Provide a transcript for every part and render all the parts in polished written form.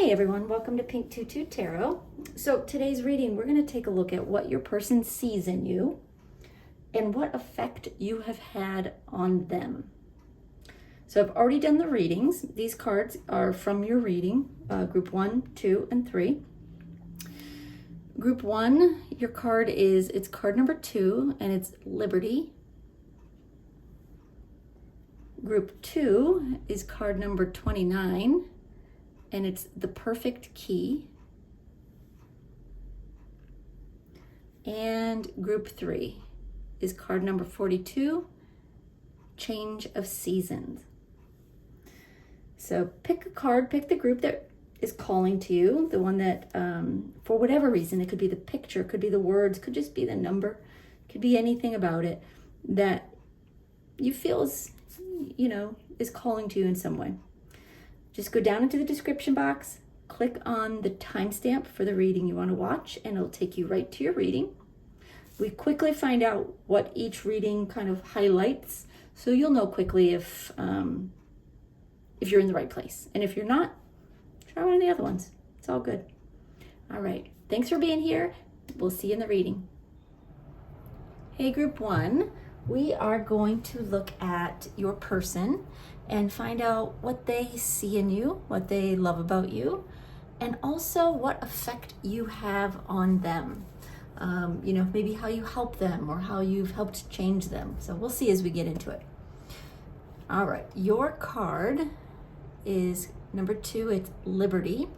Hey everyone, welcome to Pink Tutu Tarot. So today's reading, we're going to take a look at what your person sees in you and what effect you have had on them. So I've already done the readings. These cards are from your reading, group 1, 2, and 3. Group 1, your card it's card number 2, and it's Liberty. Group 2 is card number 29. And it's the Perfect Key. And group 3 is card number 42, Change of Seasons. So pick a card, pick the group that is calling to you, the one that, for whatever reason, it could be the picture, could be the words, could just be the number, could be anything about it that you feel is calling to you in some way. Just go down into the description box, click on the timestamp for the reading you want to watch, and it'll take you right to your reading. We quickly find out what each reading kind of highlights, so you'll know quickly if you're in the right place. And if you're not, try one of the other ones. It's all good. All right. Thanks for being here. We'll see you in the reading. Hey, group 1. We are going to look at your person and find out what they see in you, what they love about you, and also what effect you have on them. Maybe how you help them or how you've helped change them. So we'll see as we get into it. All right, your card is number 2, it's Liberty.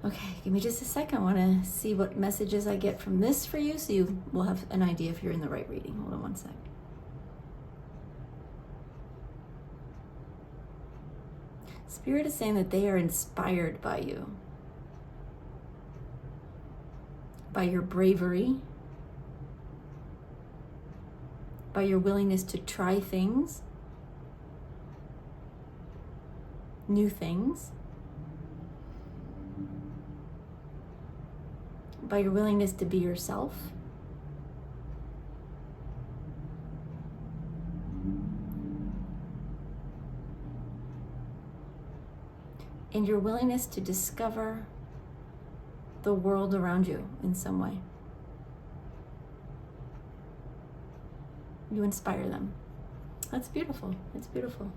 Okay, give me just a second. I want to see what messages I get from this for you so you will have an idea if you're in the right reading. Hold on one sec. Spirit is saying that they are inspired by you, by your bravery, by your willingness to try things, new things, by your willingness to be yourself. And your willingness to discover the world around you in some way. You inspire them. That's beautiful. It's beautiful.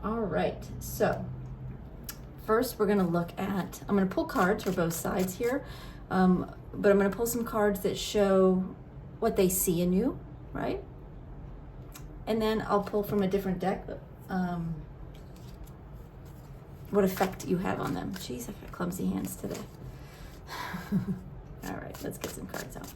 All right. So first we're going to look at, I'm going to pull cards for both sides here. But I'm going to pull some cards that show what they see in you, right? And then I'll pull from a different deck what effect you have on them. Jeez, I've got clumsy hands today. All right, let's get some cards out.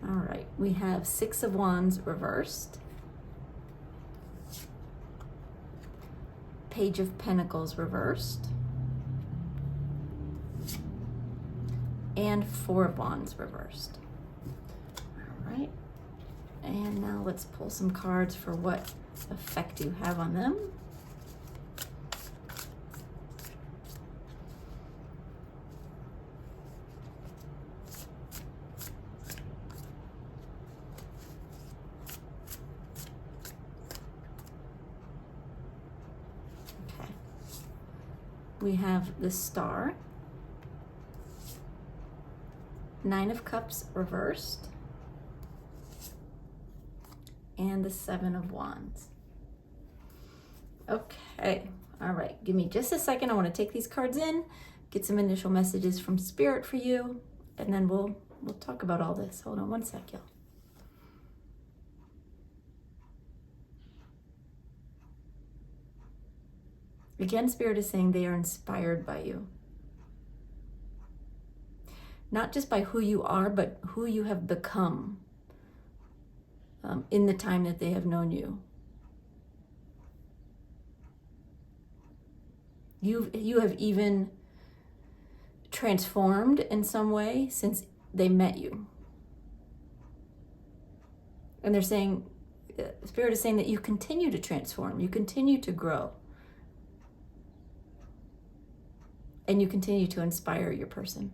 All right, we have 6 of Wands reversed, Page of Pentacles reversed, and 4 of Wands reversed. All right, and now let's pull some cards for what effect you have on them. We have the Star, 9 of Cups reversed, and the 7 of Wands. Okay, all right, give me just a second. I want to take these cards in, get some initial messages from Spirit for you, and then we'll talk about all this. Hold on one sec, y'all. Again, Spirit is saying they are inspired by you. Not just by who you are, but who you have become in the time that they have known you. You have even transformed in some way since they met you. And they're saying, Spirit is saying that you continue to transform, you continue to grow, and you continue to inspire your person.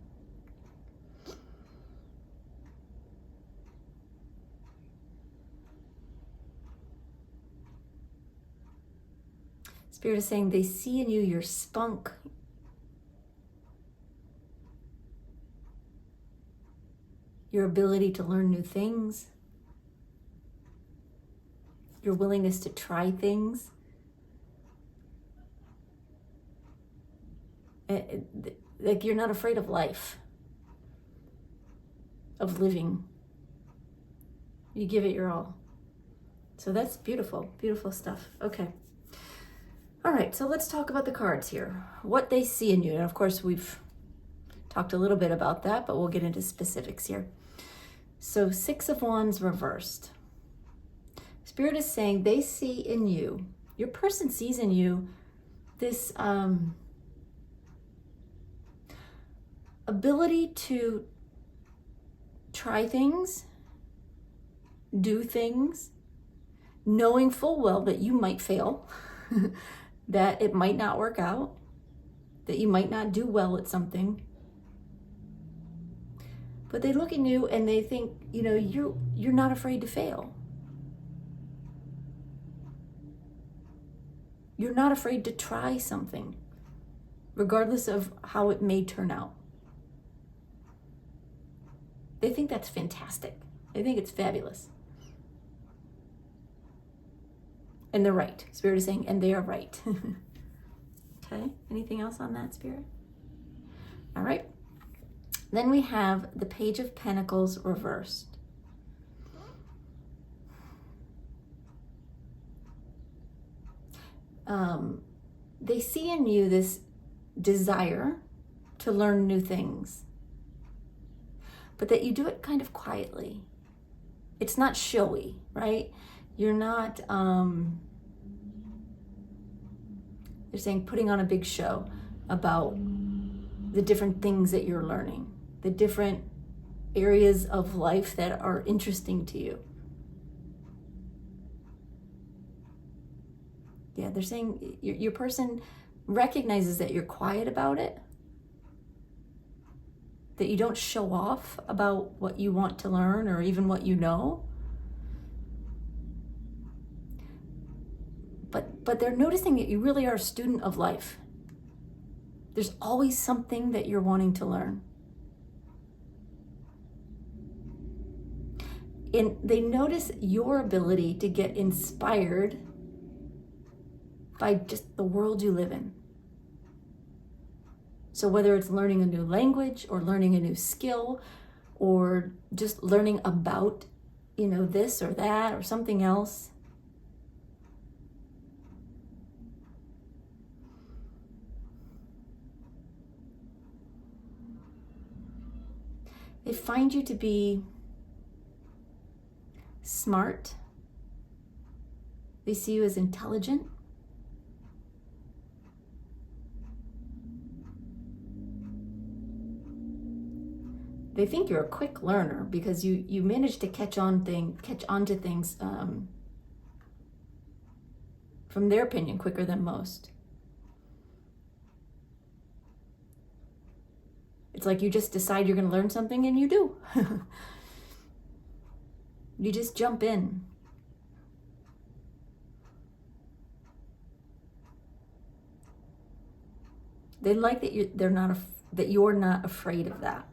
Spirit is saying they see in you your spunk, your ability to learn new things, your willingness to try things. Like you're not afraid of life, of living. You give it your all. So that's beautiful, beautiful stuff. Okay. All right, so let's talk about the cards here. What they see in you. And of course, we've talked a little bit about that, but we'll get into specifics here. So 6 of Wands reversed. Spirit is saying they see in you, your person sees in you this ability to try things, do things, knowing full well that you might fail, that it might not work out, that you might not do well at something. But they look at you and they think, you know, you're not afraid to fail. You're not afraid to try something, regardless of how it may turn out. They think that's fantastic. They think it's fabulous. And they're right. Spirit is saying, and they are right. Okay, anything else on that, Spirit? All right. Then we have the Page of Pentacles reversed. They see in you this desire to learn new things, but that you do it kind of quietly. It's not showy, right? You're not, they're saying putting on a big show about the different things that you're learning, the different areas of life that are interesting to you. Yeah, they're saying your person recognizes that you're quiet about it, that you don't show off about what you want to learn or even what you know. But they're noticing that you really are a student of life. There's always something that you're wanting to learn. And they notice your ability to get inspired by just the world you live in. So whether it's learning a new language or learning a new skill or just learning about, you know, this or that or something else, they find you to be smart. They see you as intelligent. They think you're a quick learner because you manage to catch on to things from their opinion quicker than most. It's like you just decide you're going to learn something and you do. You just jump in. They like that you're not afraid of that.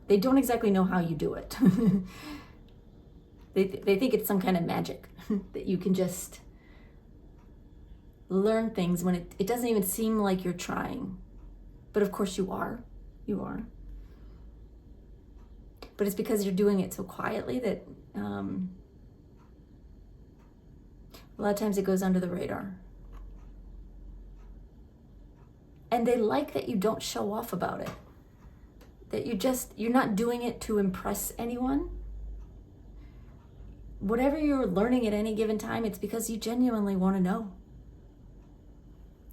They don't exactly know how you do it. They think it's some kind of magic that you can just learn things when it doesn't even seem like you're trying. But of course you are. You are. But it's because you're doing it so quietly that a lot of times it goes under the radar. And they like that you don't show off about it. That you're not doing it to impress anyone. Whatever you're learning at any given time, it's because you genuinely want to know.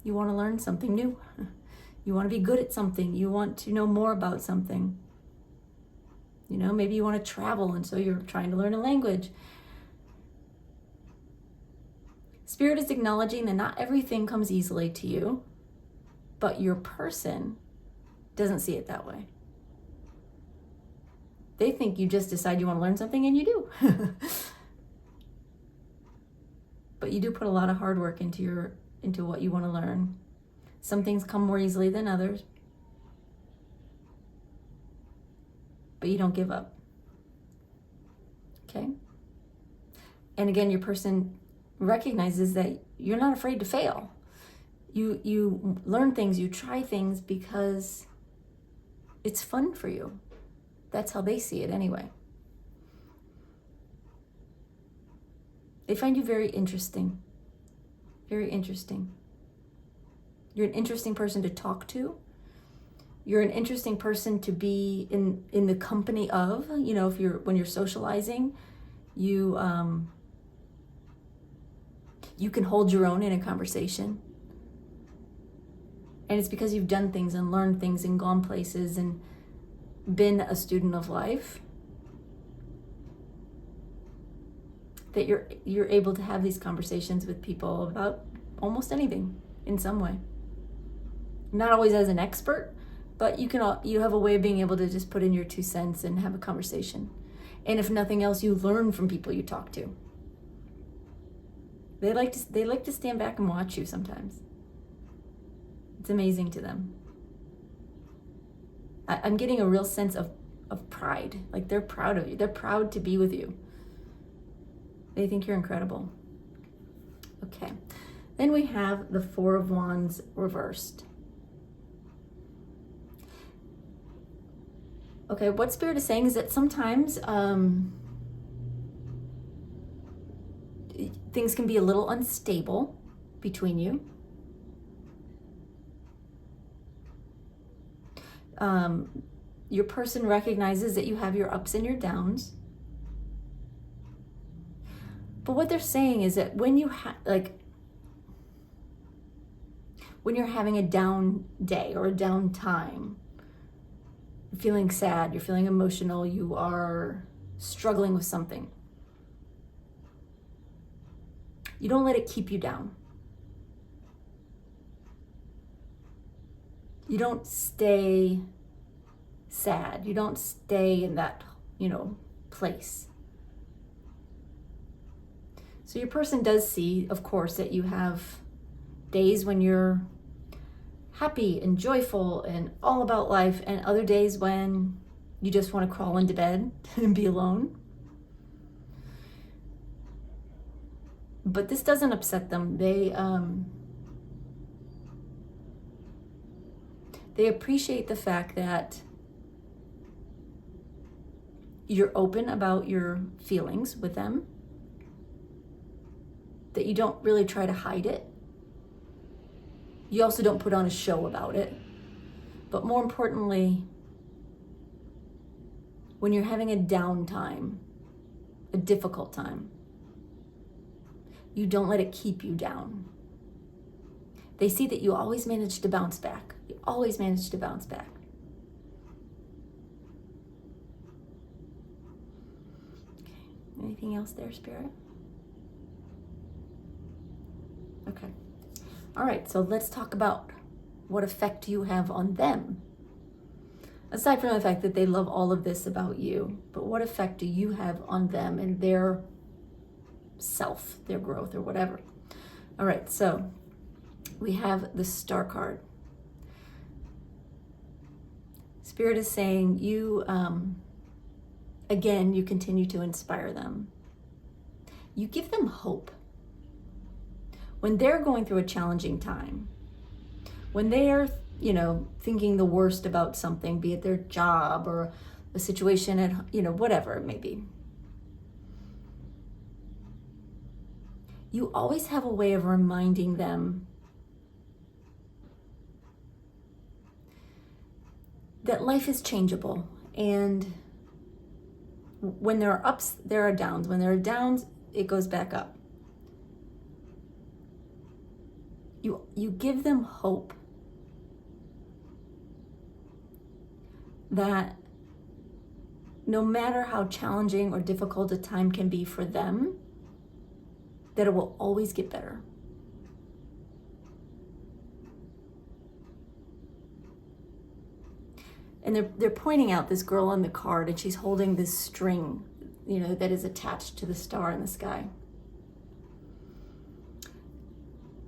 You want to learn something new. You want to be good at something. You want to know more about something. You know, maybe you want to travel and so you're trying to learn a language. Spirit is acknowledging that not everything comes easily to you. But your person doesn't see it that way. They think you just decide you want to learn something, and you do. But you do put a lot of hard work into what you want to learn. Some things come more easily than others. But you don't give up. Okay? And again, your person recognizes that you're not afraid to fail. You learn things, you try things because it's fun for you. That's how they see it anyway. They find you very interesting. Very interesting. You're an interesting person to talk to. You're an interesting person to be in the company of. You know, when you're socializing, you can hold your own in a conversation. And it's because you've done things and learned things and gone places and been a student of life that you're able to have these conversations with people about almost anything in some way. Not always as an expert, but you have a way of being able to just put in your 2 cents and have a conversation. And if nothing else, you learn from people you talk to. They like to stand back and watch you sometimes. It's amazing to them. I'm getting a real sense of pride. Like, they're proud of you. They're proud to be with you. They think you're incredible. Okay. Then we have the 4 of Wands reversed. Okay, what Spirit is saying is that sometimes things can be a little unstable between you. Your person recognizes that you have your ups and your downs. But what they're saying is that when you when you're having a down day or a down time, you're feeling sad, you're feeling emotional, you are struggling with something, you don't let it keep you down. You don't stay sad. You don't stay in that, place. So your person does see, of course, that you have days when you're happy and joyful and all about life, and other days when you just want to crawl into bed and be alone. But this doesn't upset them. They appreciate the fact that you're open about your feelings with them, that you don't really try to hide it. You also don't put on a show about it. But more importantly, when you're having a down time, a difficult time, you don't let it keep you down. They see that you always manage to bounce back. You always manage to bounce back. Okay. Anything else there, Spirit? Okay. All right, so let's talk about what effect you have on them. Aside from the fact that they love all of this about you, but what effect do you have on them and their self, their growth, or whatever? All right, so we have the Star card. Spirit is saying you, again, you continue to inspire them. You give them hope. When they're going through a challenging time, when they are, thinking the worst about something, be it their job or a situation at, whatever it may be, you always have a way of reminding them that life is changeable, and when there are ups, there are downs. When there are downs, it goes back up. You give them hope that no matter how challenging or difficult a time can be for them, that it will always get better. And they're pointing out this girl on the card, and she's holding this string, that is attached to the star in the sky.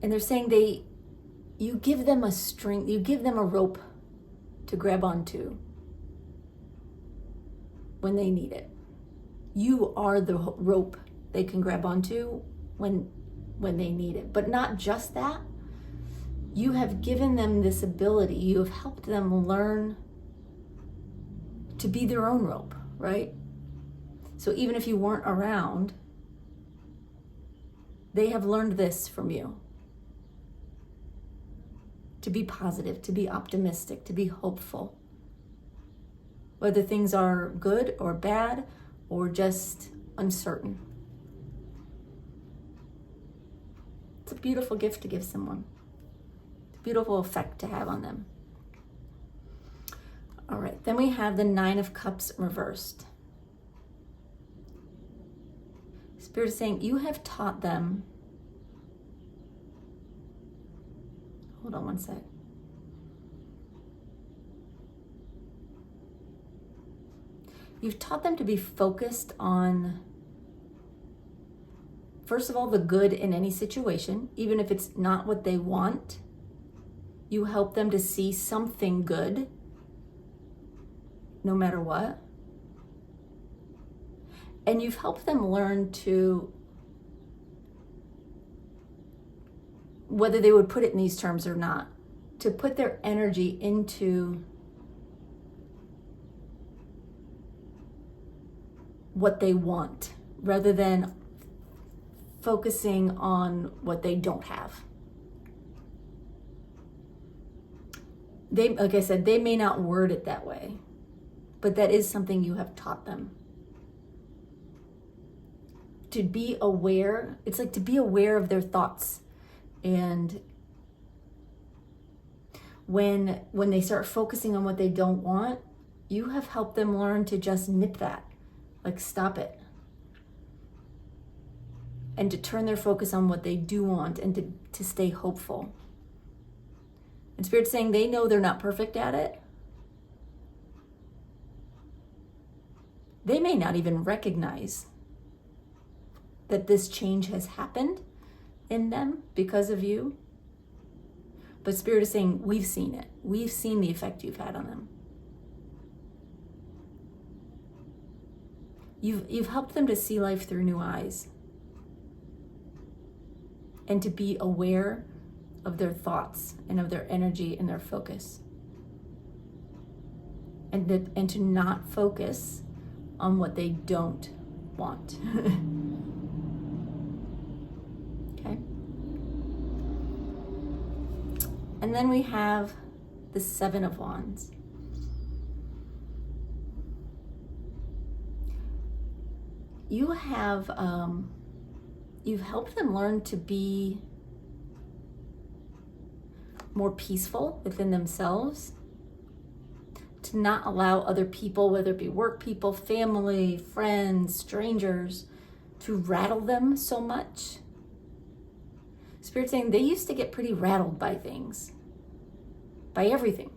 And they're saying you give them a string, you give them a rope to grab onto when they need it. You are the rope they can grab onto when they need it. But not just that. You have given them this ability. You have helped them learn to be their own rope, right? So even if you weren't around, they have learned this from you. To be positive, to be optimistic, to be hopeful. Whether things are good or bad or just uncertain. It's a beautiful gift to give someone. It's a beautiful effect to have on them. All right, then we have the 9 of Cups reversed. Spirit is saying you have taught them. Hold on one sec. You've taught them to be focused on, first of all, the good in any situation, even if it's not what they want. You help them to see something good, no matter what. And you've helped them learn to, whether they would put it in these terms or not, to put their energy into what they want rather than focusing on what they don't have. Like I said, they may not word it that way, but that is something you have taught them. To be aware, it's like to be aware of their thoughts. And when they start focusing on what they don't want, you have helped them learn to just nip that, like stop it. And to turn their focus on what they do want and to stay hopeful. And Spirit's saying they know they're not perfect at it. They may not even recognize that this change has happened in them because of you. But Spirit is saying, we've seen it. We've seen the effect you've had on them. You've helped them to see life through new eyes. And to be aware of their thoughts and of their energy and their focus. And to not focus on what they don't want. Okay. And then we have the 7 of Wands. You have, you've helped them learn to be more peaceful within themselves, to not allow other people, whether it be work people, family, friends, strangers, to rattle them so much. Spirit's saying they used to get pretty rattled by things, by everything.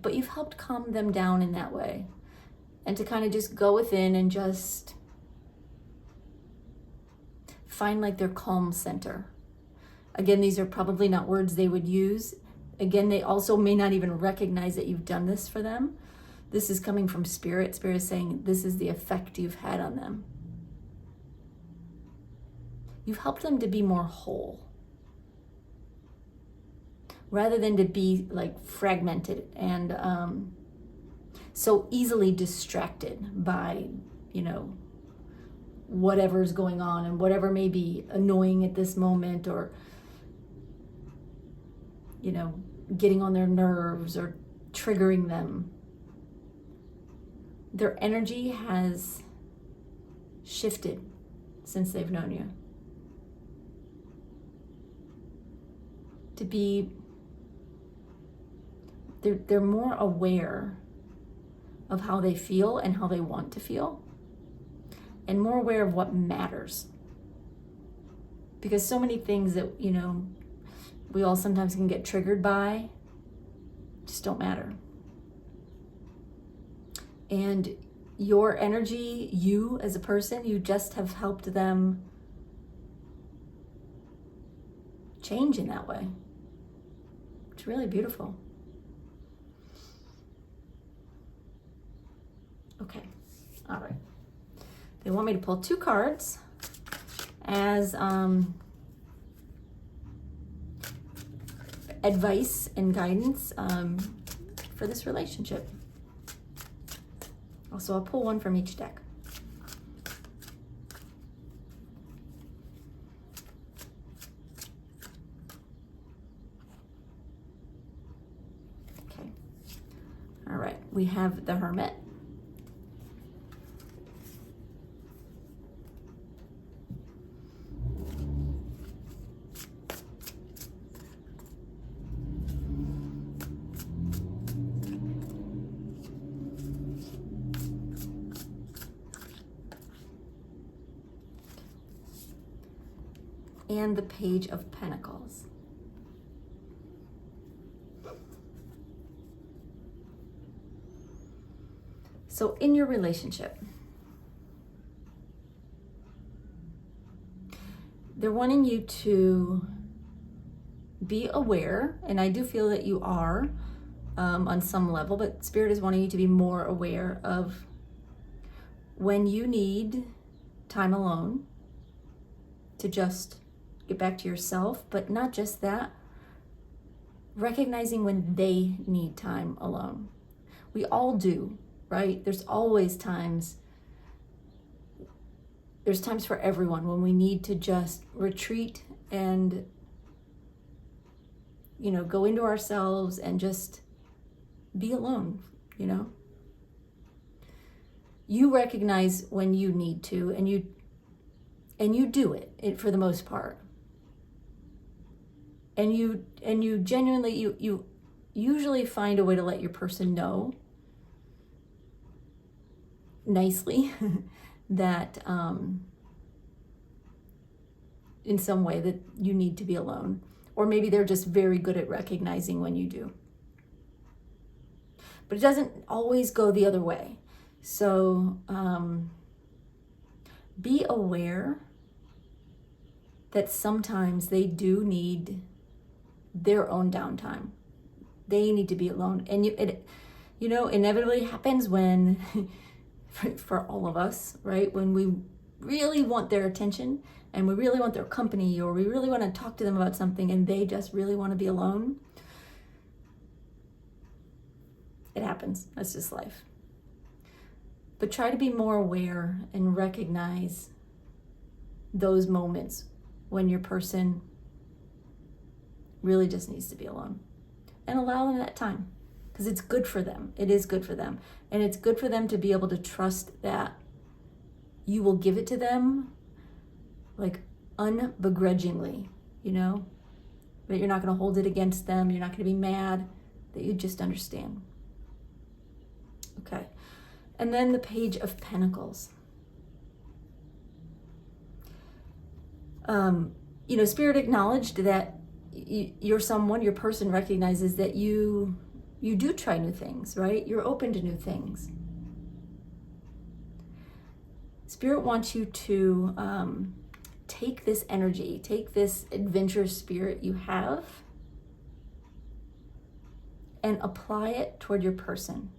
But you've helped calm them down in that way, and to kind of just go within and just find like their calm center. Again, these are probably not words they would use. Again, they also may not even recognize that you've done this for them. This is coming from Spirit. Spirit is saying this is the effect you've had on them. You've helped them to be more whole, rather than to be like fragmented and so easily distracted by, whatever's going on and whatever may be annoying at this moment, or, getting on their nerves or triggering them. Their energy has shifted since they've known you. To be, they're more aware of how they feel and how they want to feel, and more aware of what matters. Because so many things that, we all sometimes can get triggered by just don't matter. And your energy, you as a person, you just have helped them change in that way. It's really beautiful. Okay, all right. They want me to pull 2 cards as advice and guidance for this relationship. Also, I'll pull 1 from each deck. Okay. All right, we have the Hermit. And the Page of Pentacles. So in your relationship, they're wanting you to be aware, and I do feel that you are on some level, but Spirit is wanting you to be more aware of when you need time alone to just get back to yourself, but not just that, recognizing when they need time alone. We all do, right? There's times for everyone when we need to just retreat and, go into ourselves and just be alone, You recognize when you need to, and you do it for the most part. And you genuinely, you usually find a way to let your person know nicely that in some way that you need to be alone. Or maybe they're just very good at recognizing when you do. But it doesn't always go the other way. So be aware that sometimes they do need their own downtime. They need to be alone. And it inevitably happens when, for all of us, right? When we really want their attention and we really want their company, or we really want to talk to them about something and they just really want to be alone. It happens. That's just life. But try to be more aware and recognize those moments when your person really just needs to be alone, and allow them that time, because it's good for them. It is good for them. And it's good for them to be able to trust that you will give it to them like unbegrudgingly, that you're not going to hold it against them. You're not going to be mad, that you just understand. Okay. And then the Page of Pentacles. Spirit acknowledged that your person recognizes that you do try new things, right? You're open to new things. Spirit wants you to take this energy, take this adventurous spirit you have, and apply it toward your person.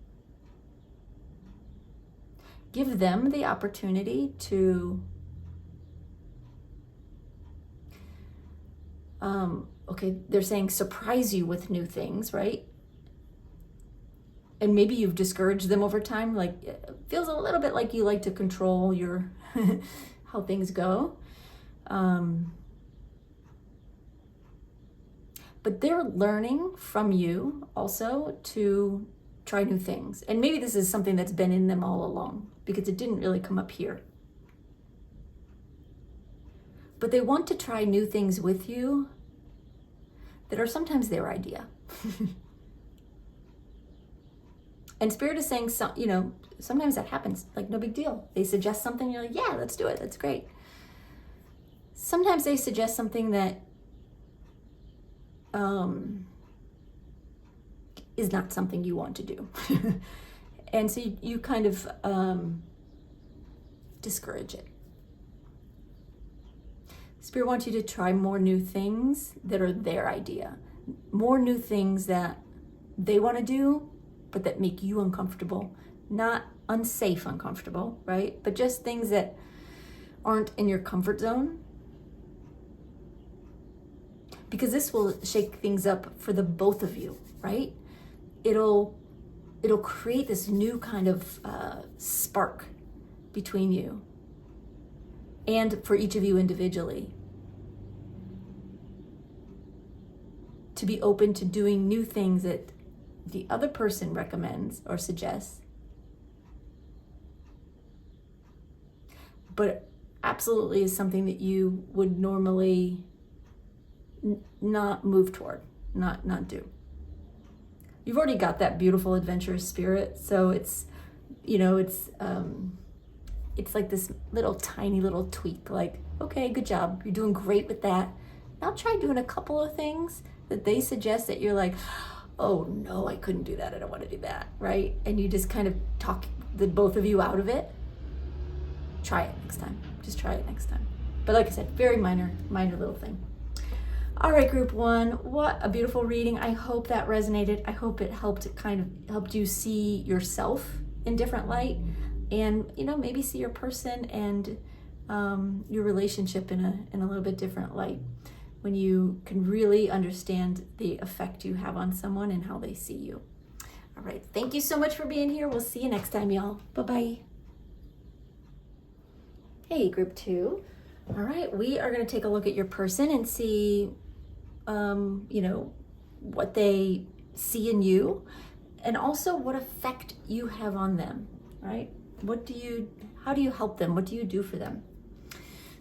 Give them the opportunity to they're saying surprise you with new things, right? And maybe you've discouraged them over time. Like, it feels a little bit like you like to control your how things go. But they're learning from you also to try new things. And maybe this is something that's been in them all along, because it didn't really come up here. But they want to try new things with you that are sometimes their idea. And Spirit is saying, sometimes that happens, like no big deal. They suggest something, you're like, yeah, let's do it, that's great. Sometimes they suggest something that is not something you want to do. And so you kind of discourage it. Spirit wants you to try more new things that are their idea, more new things that they want to do, but that make you uncomfortable, not unsafe uncomfortable, right? But just things that aren't in your comfort zone. Because this will shake things up for the both of you, right? It'll create this new kind of spark between you and for each of you individually, to be open to doing new things that the other person recommends or suggests, but absolutely is something that you would normally not move toward, not do. You've already got that beautiful adventurous spirit, so it's like this little tiny little tweak, like, okay, good job, you're doing great with that. Now try doing a couple of things that they suggest that you're like, oh no, I couldn't do that, I don't want to do that, right? And you just kind of talk the both of you out of it. Try it next time. Just try it next time. But like I said, very minor little thing. All right, group 1, what a beautiful reading. I hope that resonated. I hope it helped you see yourself in different light, and maybe see your person and your relationship in a little bit different light, when you can really understand the effect you have on someone and how they see you. All right, thank you so much for being here. We'll see you next time, y'all. Bye-bye. Hey, group 2. All right, we are going to take a look at your person and see what they see in you, and also what effect you have on them, right? How do you help them? What do you do for them?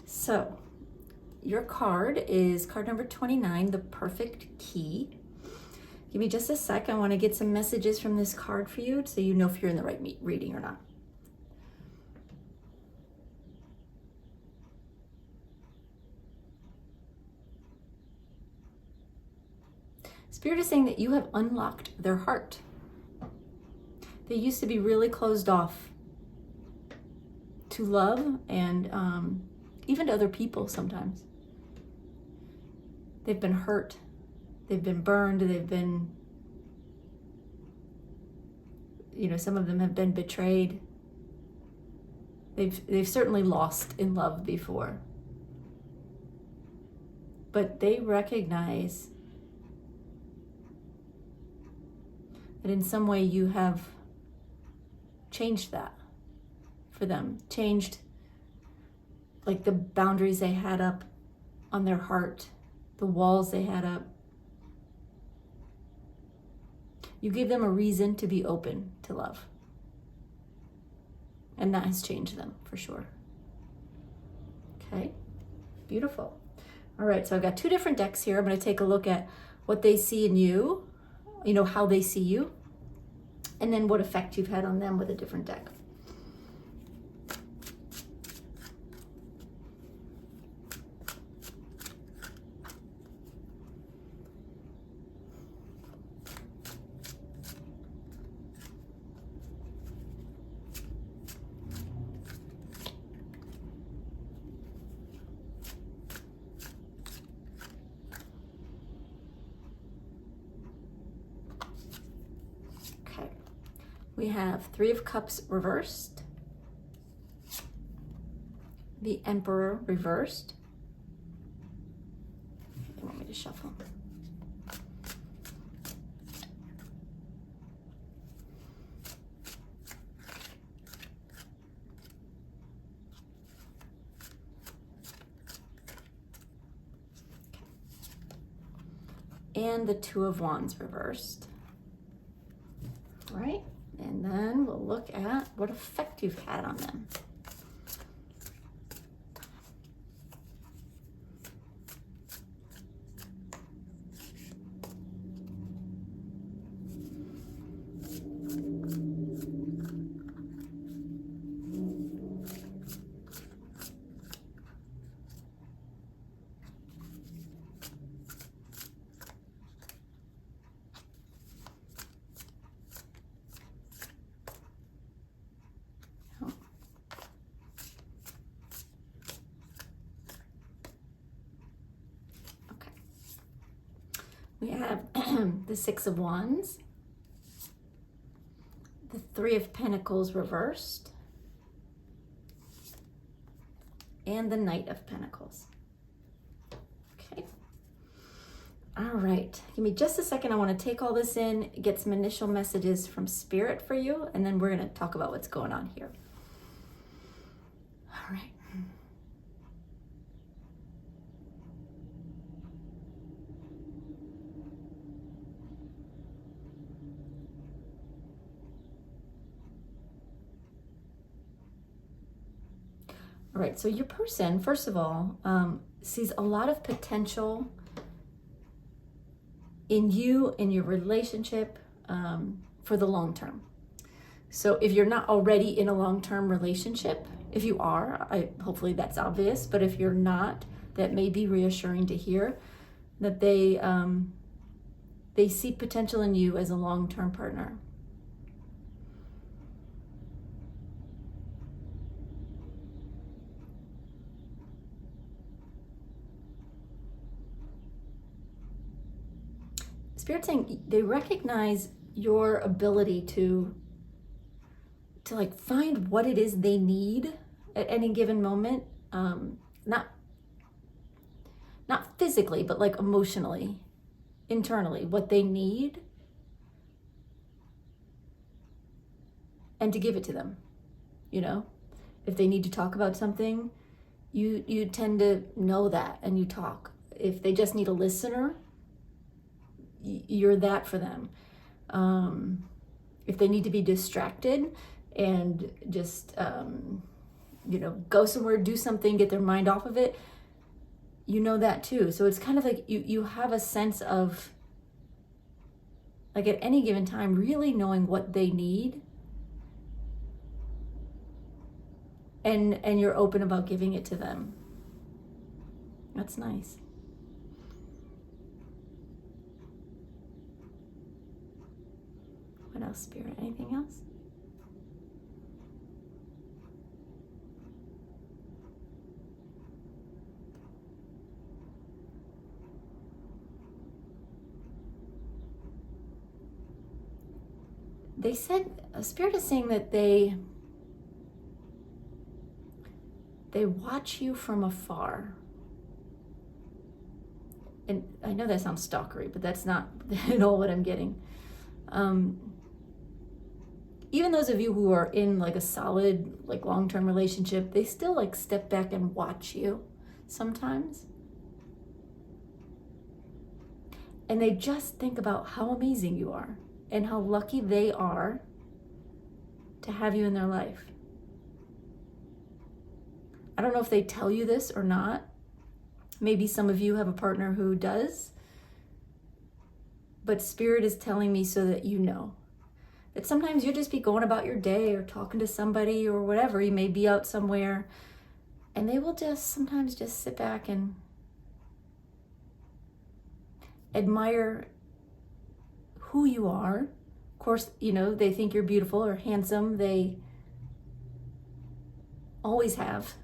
So your card is card number 29, the perfect key. Give me just a sec. I want to get some messages from this card for you so you know if you're in the right reading or not. Spirit is saying that you have unlocked their heart. They used to be really closed off to love and even to other people sometimes. They've been hurt. They've been burned. They've been, some of them have been betrayed. They've certainly lost in love before. But they recognize that in some way you have changed that for them, changed like the boundaries they had up on their heart, the walls they had up. You gave them a reason to be open to love. And that has changed them for sure. Okay, beautiful. All right, so I've got 2 different decks here. I'm going to take a look at what they see in you, how they see you, and then what effect you've had on them with a different deck. We have 3 of Cups reversed, the Emperor reversed. You want me to shuffle? And the 2 of Wands reversed. All right. And then we'll look at what effect you've had on them. the Six of Wands, the Three of Pentacles reversed, and the Knight of Pentacles. Okay. All right. Give me just a second. I want to take all this in, get some initial messages from Spirit for you, and then we're going to talk about what's going on here. All right. All right, so your person, first of all, sees a lot of potential in you, in your relationship, for the long term. So if you're not already in a long-term relationship, if you are, hopefully that's obvious, but if you're not, that may be reassuring to hear that they see potential in you as a long-term partner. Spirit saying they recognize your ability to like find what it is they need at any given moment, not physically, but like emotionally, internally, what they need, and to give it to them. You know, if they need to talk about something, you tend to know that and you talk. If they just need a listener, you're that for them. If they need to be distracted and just go somewhere, do something, get their mind off of it, you know that too. So it's kind of like you have a sense of, like, at any given time really knowing what they need, and you're open about giving it to them. That's nice. What else, Spirit? Anything else? They said, Spirit is saying that they watch you from afar. And I know that sounds stalkery, but that's not at all what I'm getting. Even those of you who are in like a solid, like long-term relationship, they still like step back and watch you sometimes. And they just think about how amazing you are and how lucky they are to have you in their life. I don't know if they tell you this or not. Maybe some of you have a partner who does. But Spirit is telling me so that you know. That sometimes you'll just be going about your day or talking to somebody or whatever. You may be out somewhere, and they will sometimes just sit back and admire who you are. Of course, they think you're beautiful or handsome. They always have.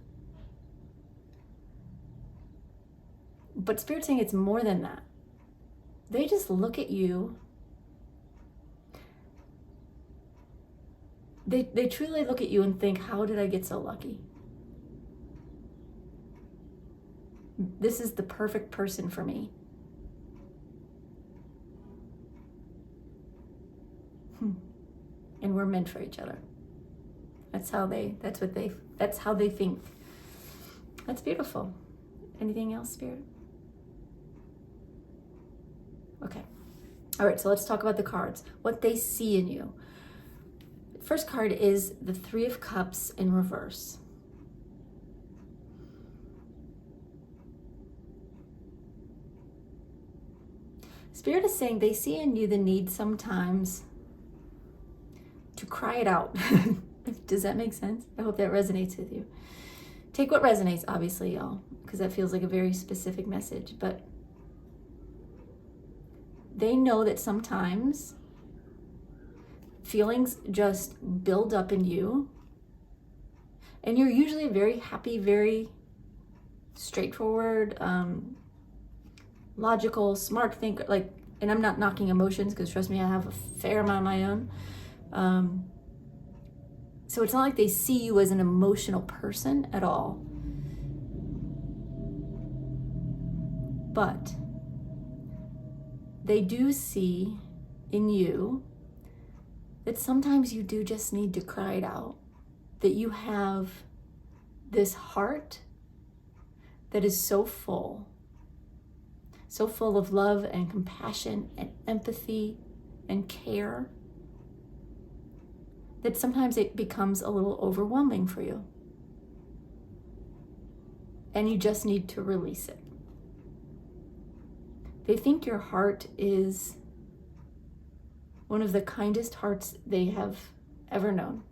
But Spirit's saying it's more than that. They just look at you. They truly look at you and think, how did I get so lucky? This is the perfect person for me. And we're meant for each other. That's how they think. That's beautiful. Anything else, Spirit? Okay. All right, so let's talk about the cards. What they see in you. First card is the Three of Cups in reverse. Spirit is saying they see in you the need sometimes to cry it out. Does that make sense? I hope that resonates with you. Take what resonates, obviously, y'all, because that feels like a very specific message. But they know that sometimes feelings just build up in you, and you're usually very happy, very straightforward, logical, smart thinker, And I'm not knocking emotions, because trust me, I have a fair amount of my own. So it's not like they see you as an emotional person at all. But they do see in you that sometimes you do just need to cry it out. That you have this heart that is so full of love and compassion and empathy and care, that sometimes it becomes a little overwhelming for you. And you just need to release it. They think your heart is one of the kindest hearts they have ever known.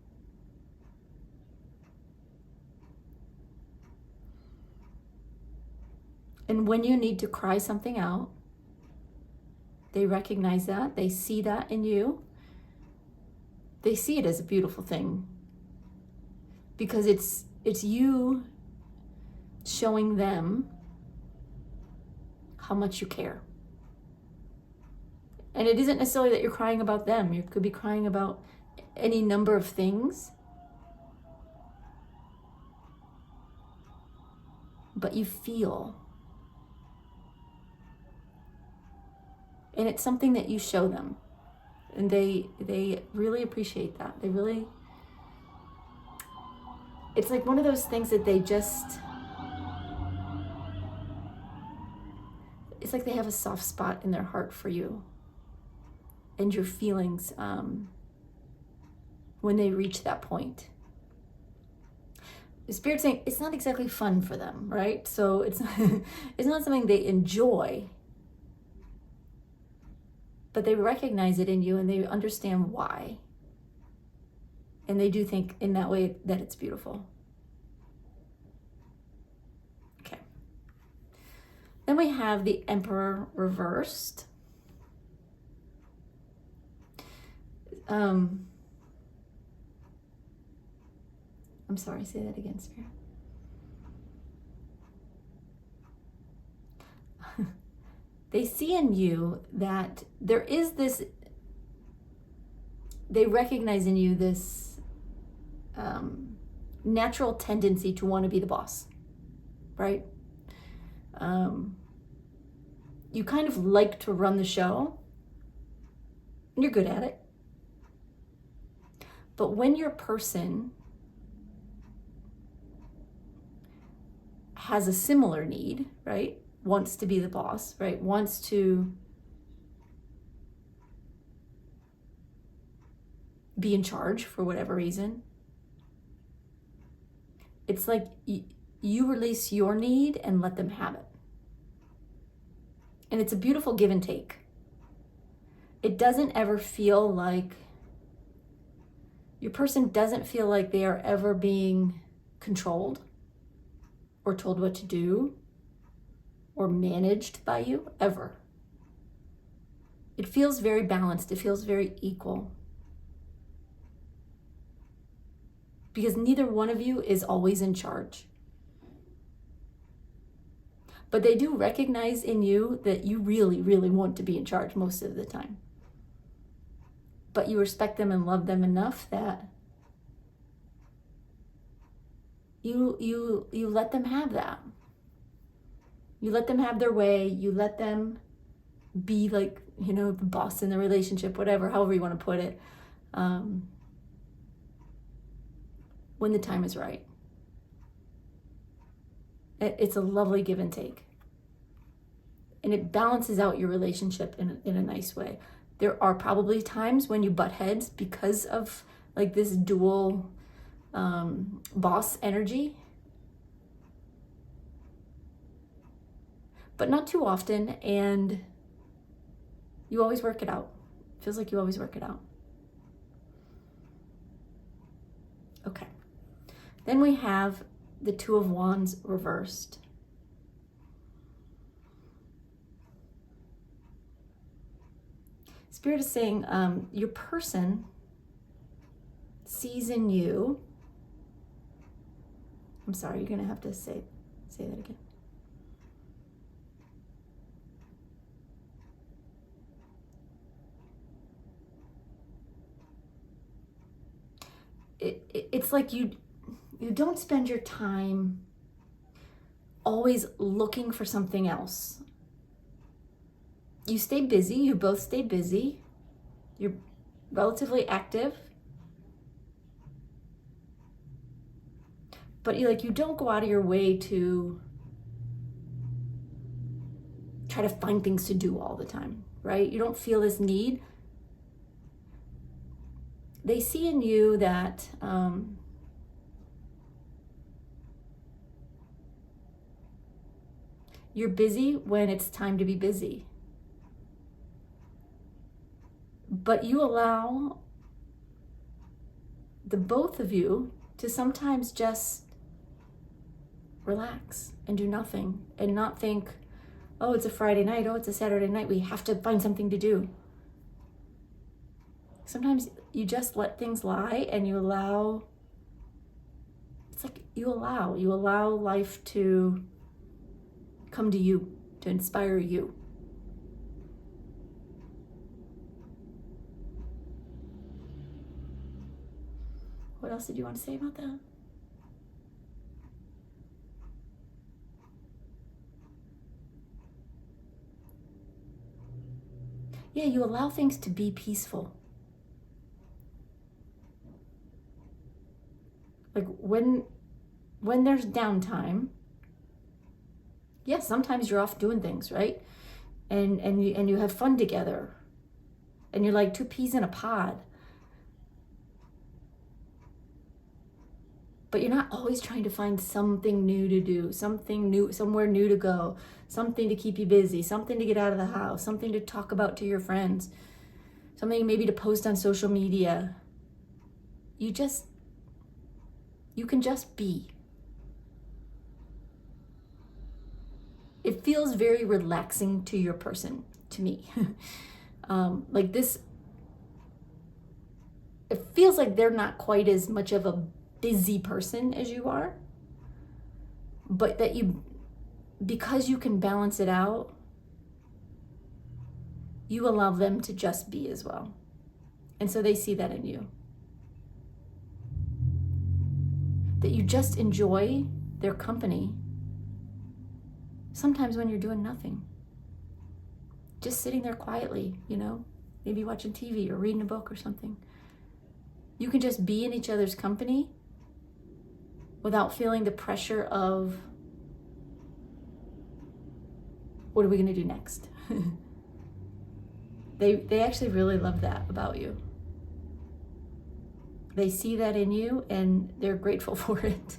And when you need to cry something out, they recognize that, they see that in you. They see it as a beautiful thing, because it's you showing them how much you care. And it isn't necessarily that you're crying about them. You could be crying about any number of things. But you feel. And it's something that you show them. And they really appreciate that. It's like one of those things that it's like they have a soft spot in their heart for you and your feelings when they reach that point. The Spirit's saying it's not exactly fun for them, right? So it's not something they enjoy, but they recognize it in you and they understand why. And they do think in that way that it's beautiful. Okay. Then we have the Emperor reversed. I'm sorry, say that again, Spirit. They see in you that there is this, they recognize in you this natural tendency to want to be the boss, right? You kind of like to run the show, and you're good at it. But when your person has a similar need, right? Wants to be the boss, right? Wants to be in charge for whatever reason. It's like you release your need and let them have it. And it's a beautiful give and take. It doesn't ever feel like, your person doesn't feel like they are ever being controlled or told what to do or managed by you, ever. It feels very balanced. It feels very equal. Because neither one of you is always in charge. But they do recognize in you that you really, really want to be in charge most of the time. But you respect them and love them enough that you let them have that. You let them have their way. You let them be like, the boss in the relationship, whatever, however you want to put it, when the time is right. It's a lovely give and take. And it balances out your relationship in a nice way. There are probably times when you butt heads because of like this dual boss energy. But not too often, and you always work it out. Feels like you always work it out. Okay. Then we have the Two of Wands reversed. Spirit is saying your person sees in you. I'm sorry, you're going to have to say that again. it's like you don't spend your time always looking for something else. You stay busy, you both stay busy, you're relatively active, but you don't go out of your way to try to find things to do all the time, right? You don't feel this need. They see in you that you're busy when it's time to be busy. But you allow the both of you to sometimes just relax and do nothing and not think, oh, it's a Friday night, oh, it's a Saturday night, we have to find something to do. Sometimes you just let things lie and you allow, it's like you allow life to come to you, to inspire you. What else did you want to say about that? Yeah, you allow things to be peaceful. Like when there's downtime, yes, sometimes you're off doing things, right? And you have fun together. And you're like two peas in a pod. But you're not always trying to find something new to do, something new, somewhere new to go, something to keep you busy, something to get out of the house, something to talk about to your friends, something maybe to post on social media. You can just be. It feels very relaxing to your person, to me. Like this, it feels like they're not quite as much of a busy person as you are, but that because you can balance it out, you allow them to just be as well. And so they see that in you. That you just enjoy their company, sometimes when you're doing nothing. Just sitting there quietly, maybe watching TV or reading a book or something. You can just be in each other's company without feeling the pressure of, what are we going to do next? They actually really love that about you. They see that in you and they're grateful for it.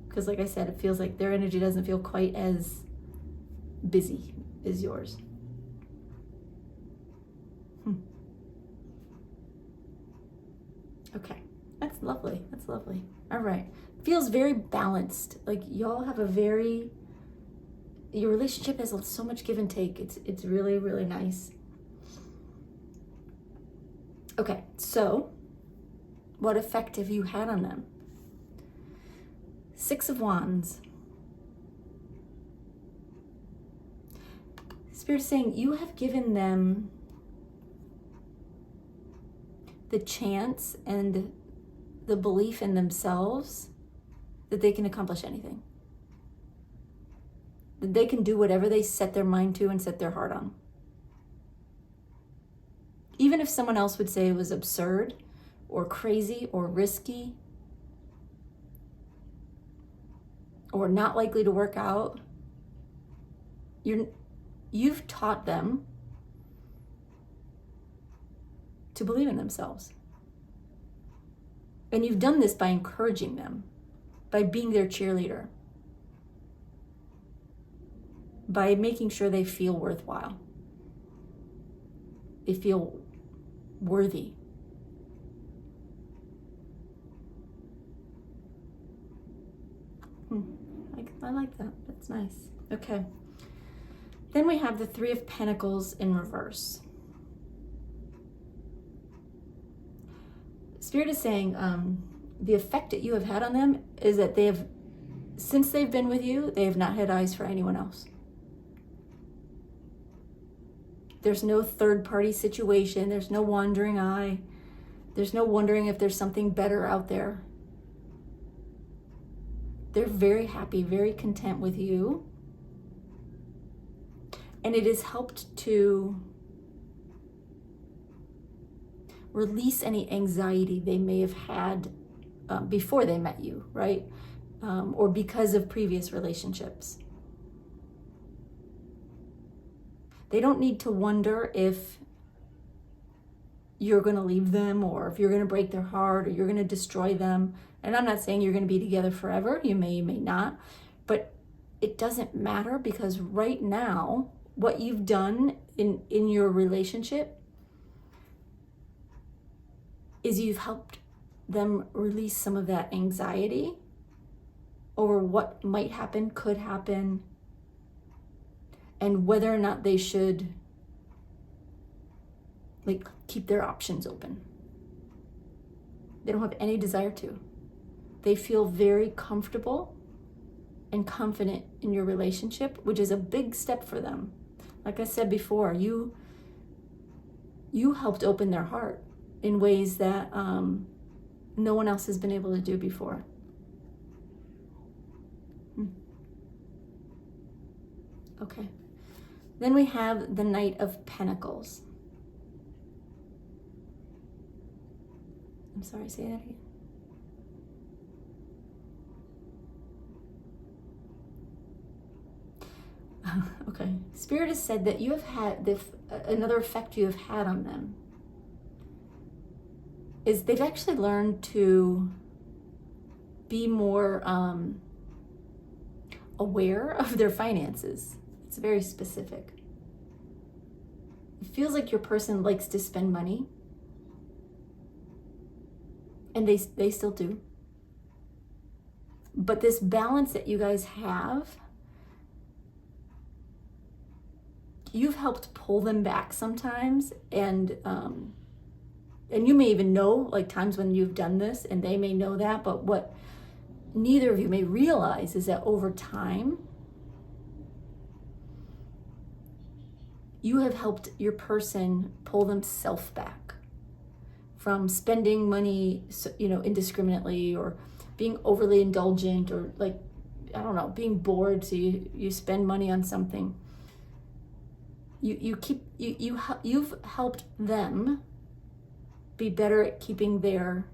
Because like I said, it feels like their energy doesn't feel quite as busy as yours. Okay, that's lovely. That's lovely. All right. Feels very balanced. Like y'all have your relationship has so much give and take. It's really, really nice. Okay, so what effect have you had on them? 6 of Wands. Spirit's saying you have given them the chance and the belief in themselves that they can accomplish anything. That they can do whatever they set their mind to and set their heart on. Even if someone else would say it was absurd or crazy or risky or not likely to work out, you've taught them to believe in themselves. And you've done this by encouraging them, by being their cheerleader, by making sure they feel worthwhile. They feel worthy. I like that. That's nice. Okay. Then we have the 3 of Pentacles in reverse. Spirit is saying the effect that you have had on them is that since they've been with you, they have not had eyes for anyone else. There's no third-party situation. There's no wandering eye. There's no wondering if there's something better out there. They're very happy, very content with you. And it has helped to release any anxiety they may have had before they met you, right? Or because of previous relationships. They don't need to wonder if you're going to leave them, or if you're going to break their heart, or you're going to destroy them. And I'm not saying you're going to be together forever. You may not. But it doesn't matter, because right now, what you've done in your relationship is you've helped them release some of that anxiety over what might happen, could happen, and whether or not they should keep their options open. They don't have any desire to. They feel very comfortable and confident in your relationship, which is a big step for them. Like I said before, you helped open their heart in ways that no one else has been able to do before. Okay. Then we have the Knight of Pentacles. I'm sorry, say that again. Okay. Spirit has said that you have had another effect you have had on them is they've actually learned to be more aware of their finances. It's very specific. It feels like your person likes to spend money, and they still do. But this balance that you guys have, you've helped pull them back sometimes, and you may even know like times when you've done this, and they may know that, but what neither of you may realize is that over time, you have helped your person pull themselves back from spending money, indiscriminately, or being overly indulgent, or being bored, so you spend money on something. You've helped them be better at keeping their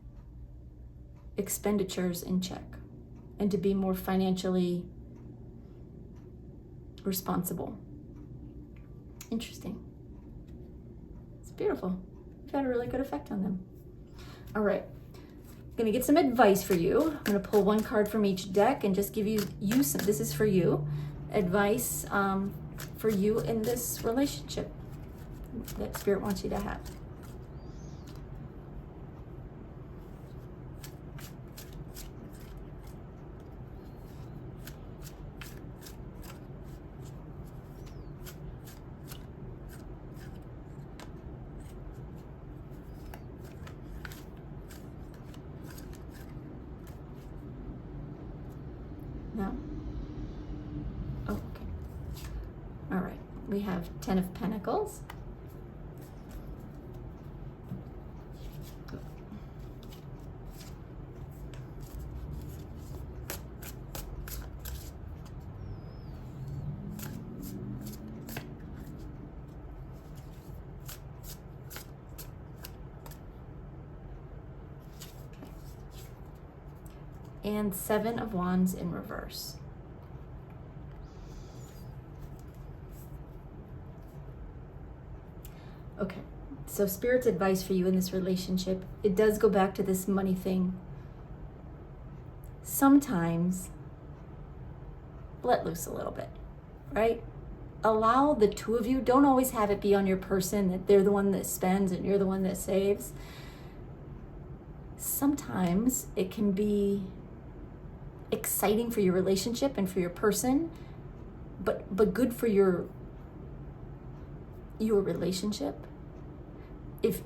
expenditures in check and to be more financially responsible. Interesting. It's beautiful. You've had a really good effect on them. All right. I'm going to get some advice for you. I'm going to pull one card from each deck and just give you some, this is for you, advice for you in this relationship that Spirit wants you to have. No? Oh, okay. All right. We have 10 of Pentacles. And 7 of Wands in reverse. Okay, so Spirit's advice for you in this relationship, it does go back to this money thing. Sometimes let loose a little bit, right? Allow the two of you, don't always have it be on your person that they're the one that spends and you're the one that saves. Sometimes it can be exciting for your relationship and for your person, but good for your relationship if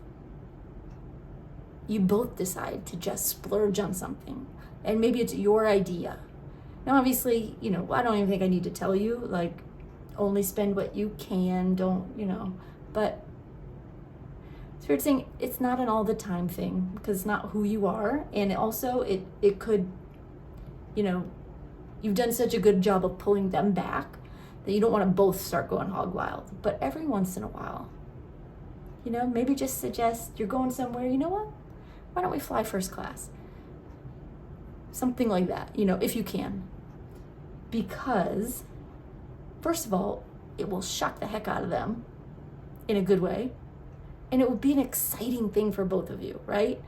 you both decide to just splurge on something, and maybe it's your idea. Now obviously, I don't even think I need to tell you, like, only spend what you can, don't, but Spirit's saying it's not an all the time thing because it's not who you are. And also it could, you know, you've done such a good job of pulling them back that you don't want to both start going hog wild. But every once in a while, you know, maybe just suggest you're going somewhere, you know what? Why don't we fly first class? Something like that, you know, if you can. Because, first of all, it will shock the heck out of them in a good way. And it would be an exciting thing for both of you, right?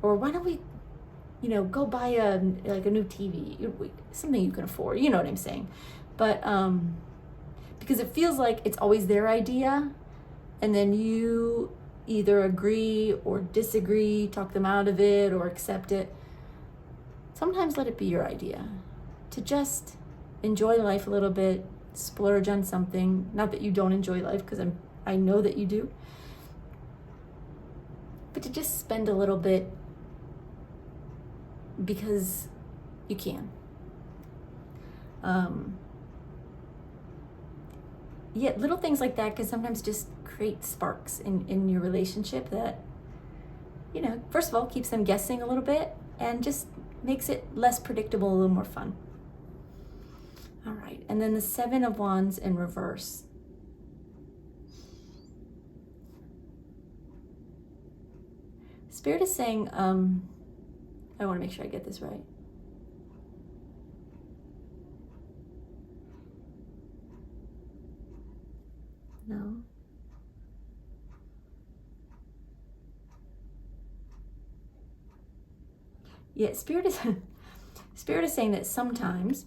Or why don't we, you know, go buy a new TV, something you can afford, you know what I'm saying? But because it feels like it's always their idea, and then you either agree or disagree, talk them out of it or accept it. Sometimes let it be your idea to just enjoy life a little bit, splurge on something. Not that you don't enjoy life, because I know that you do. But to just spend a little bit because you can. Yet little things like that can sometimes just create sparks in your relationship that, you know, first of all, keeps them guessing a little bit and just makes it less predictable, a little more fun. All right, and then the 7 of Wands in reverse. Spirit is saying, I want to make sure I get this right. No. Yeah, Spirit is saying that sometimes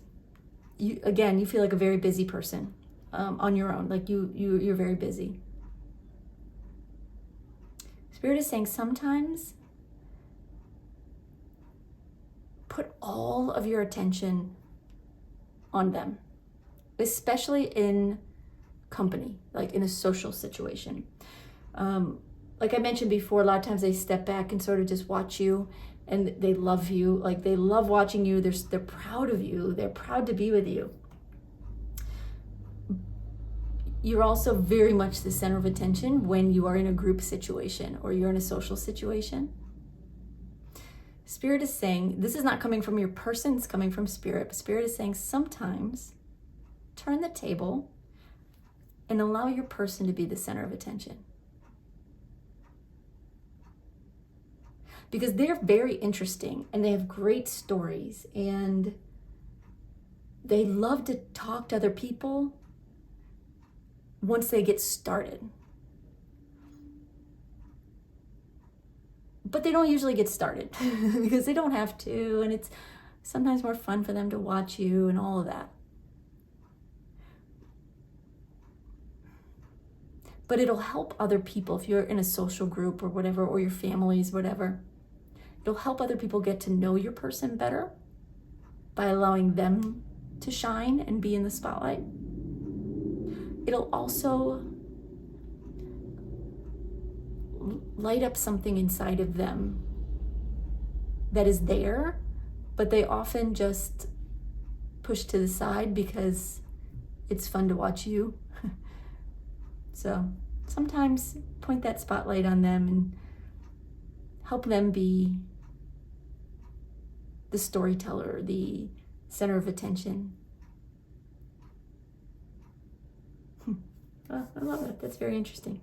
you feel like a very busy person on your own, like you're very busy. Spirit is saying sometimes put all of your attention on them, especially in company, like in a social situation. Like I mentioned before, a lot of times they step back and sort of just watch you, and they love you. Like they love watching you. They're proud of you. They're proud to be with you. You're also very much the center of attention when you are in a group situation or you're in a social situation. Spirit is saying, this is not coming from your person, it's coming from Spirit. But Spirit is saying sometimes turn the table and allow your person to be the center of attention. Because they're very interesting and they have great stories and they love to talk to other people once they get started. But they don't usually get started because they don't have to, and it's sometimes more fun for them to watch you and all of that. But it'll help other people if you're in a social group or whatever, or your families, whatever. It'll help other people get to know your person better by allowing them to shine and be in the spotlight. It'll also light up something inside of them that is there, but they often just push to the side because it's fun to watch you. So sometimes point that spotlight on them and help them be the storyteller, the center of attention. Oh, I love that. That's very interesting.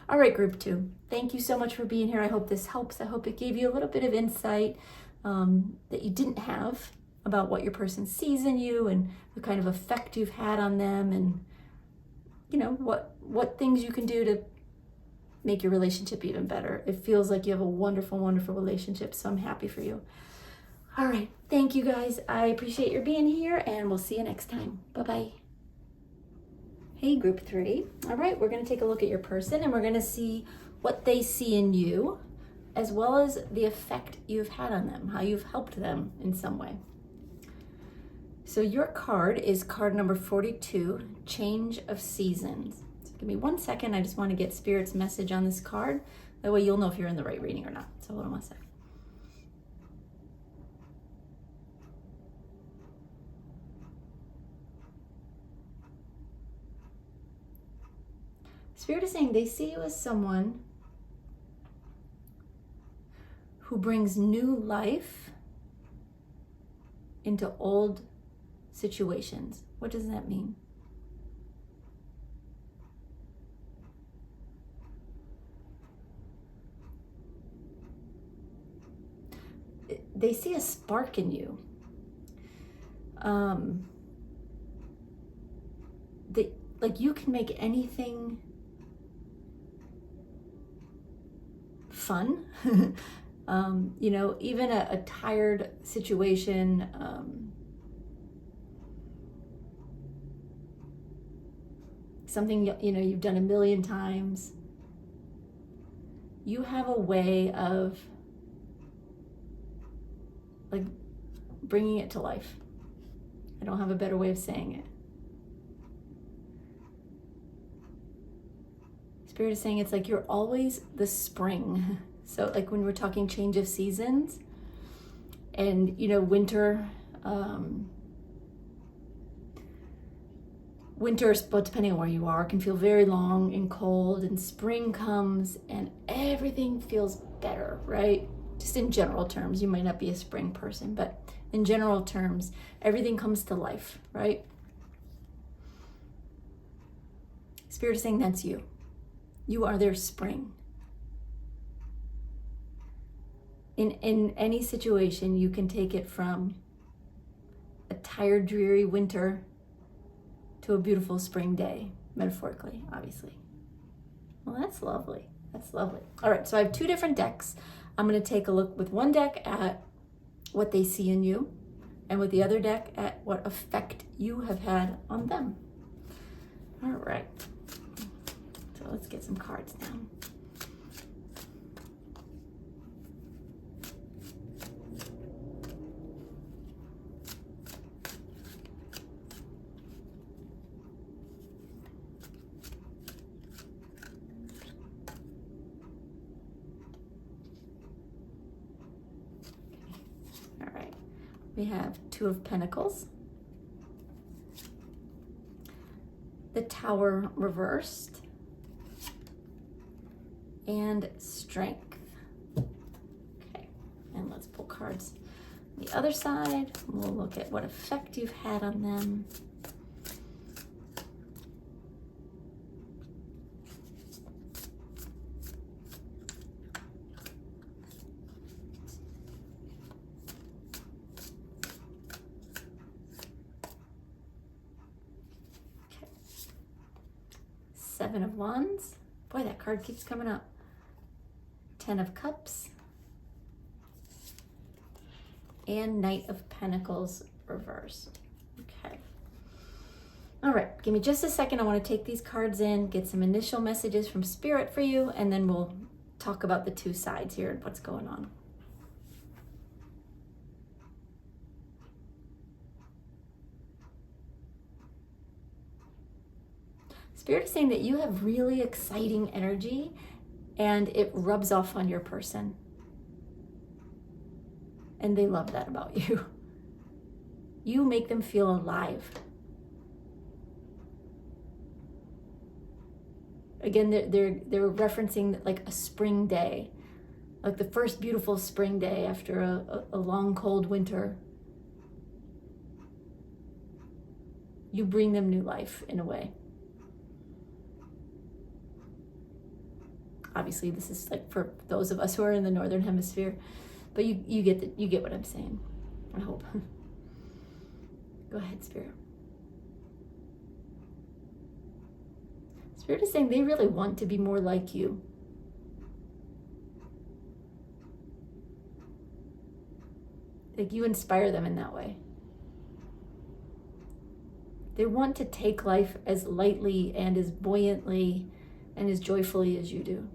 All right, group 2. Thank you so much for being here. I hope this helps. I hope it gave you a little bit of insight that you didn't have about what your person sees in you and the kind of effect you've had on them, and you know what things you can do to make your relationship even better. It feels like you have a wonderful, wonderful relationship, so I'm happy for you. All right, thank you guys. I appreciate your being here, and we'll see you next time. Bye-bye. Hey, group 3. All right, we're going to take a look at your person, and we're going to see what they see in you, as well as the effect you've had on them, how you've helped them in some way. So your card is card number 42, Change of Seasons. So give me 1 second. I just want to get Spirit's message on this card. That way you'll know if you're in the right reading or not. So hold on 1 second. Spirit is saying they see you as someone who brings new life into old situations. What does that mean? They see a spark in you. Like you can make anything fun. You know, even a tired situation, something, you know, you've done a million times. You have a way of like bringing it to life. I don't have a better way of saying it. Spirit is saying it's like you're always the spring. So like when we're talking change of seasons and, you know, winter, but depending on where you are, can feel very long and cold, and spring comes and everything feels better, right? Just in general terms, you might not be a spring person, but in general terms, everything comes to life, right? Spirit is saying that's you. You are their spring. In any situation, you can take it from a tired, dreary winter to a beautiful spring day, metaphorically, obviously. Well, that's lovely. That's lovely. All right, so I have two different decks. I'm going to take a look with one deck at what they see in you, and with the other deck at what effect you have had on them. All right. So let's get some cards down. We have Two of Pentacles, the Tower reversed, and Strength. Okay, and let's pull cards on the other side. We'll look at what effect you've had on them. Seven of Wands. Boy, that card keeps coming up. 10 of Cups. And Knight of Pentacles reversed. Okay. All right, give me just a second. I want to take these cards in, get some initial messages from Spirit for you, and then we'll talk about the two sides here and what's going on. Spirit is saying that you have really exciting energy and it rubs off on your person. And they love that about you. You make them feel alive. Again, they're referencing like a spring day, like the first beautiful spring day after a long cold winter. You bring them new life in a way. Obviously, this is like for those of us who are in the Northern Hemisphere, but you get what I'm saying, I hope. Go ahead, Spirit. Spirit is saying they really want to be more like you. Like you inspire them in that way. They want to take life as lightly and as buoyantly and as joyfully as you do.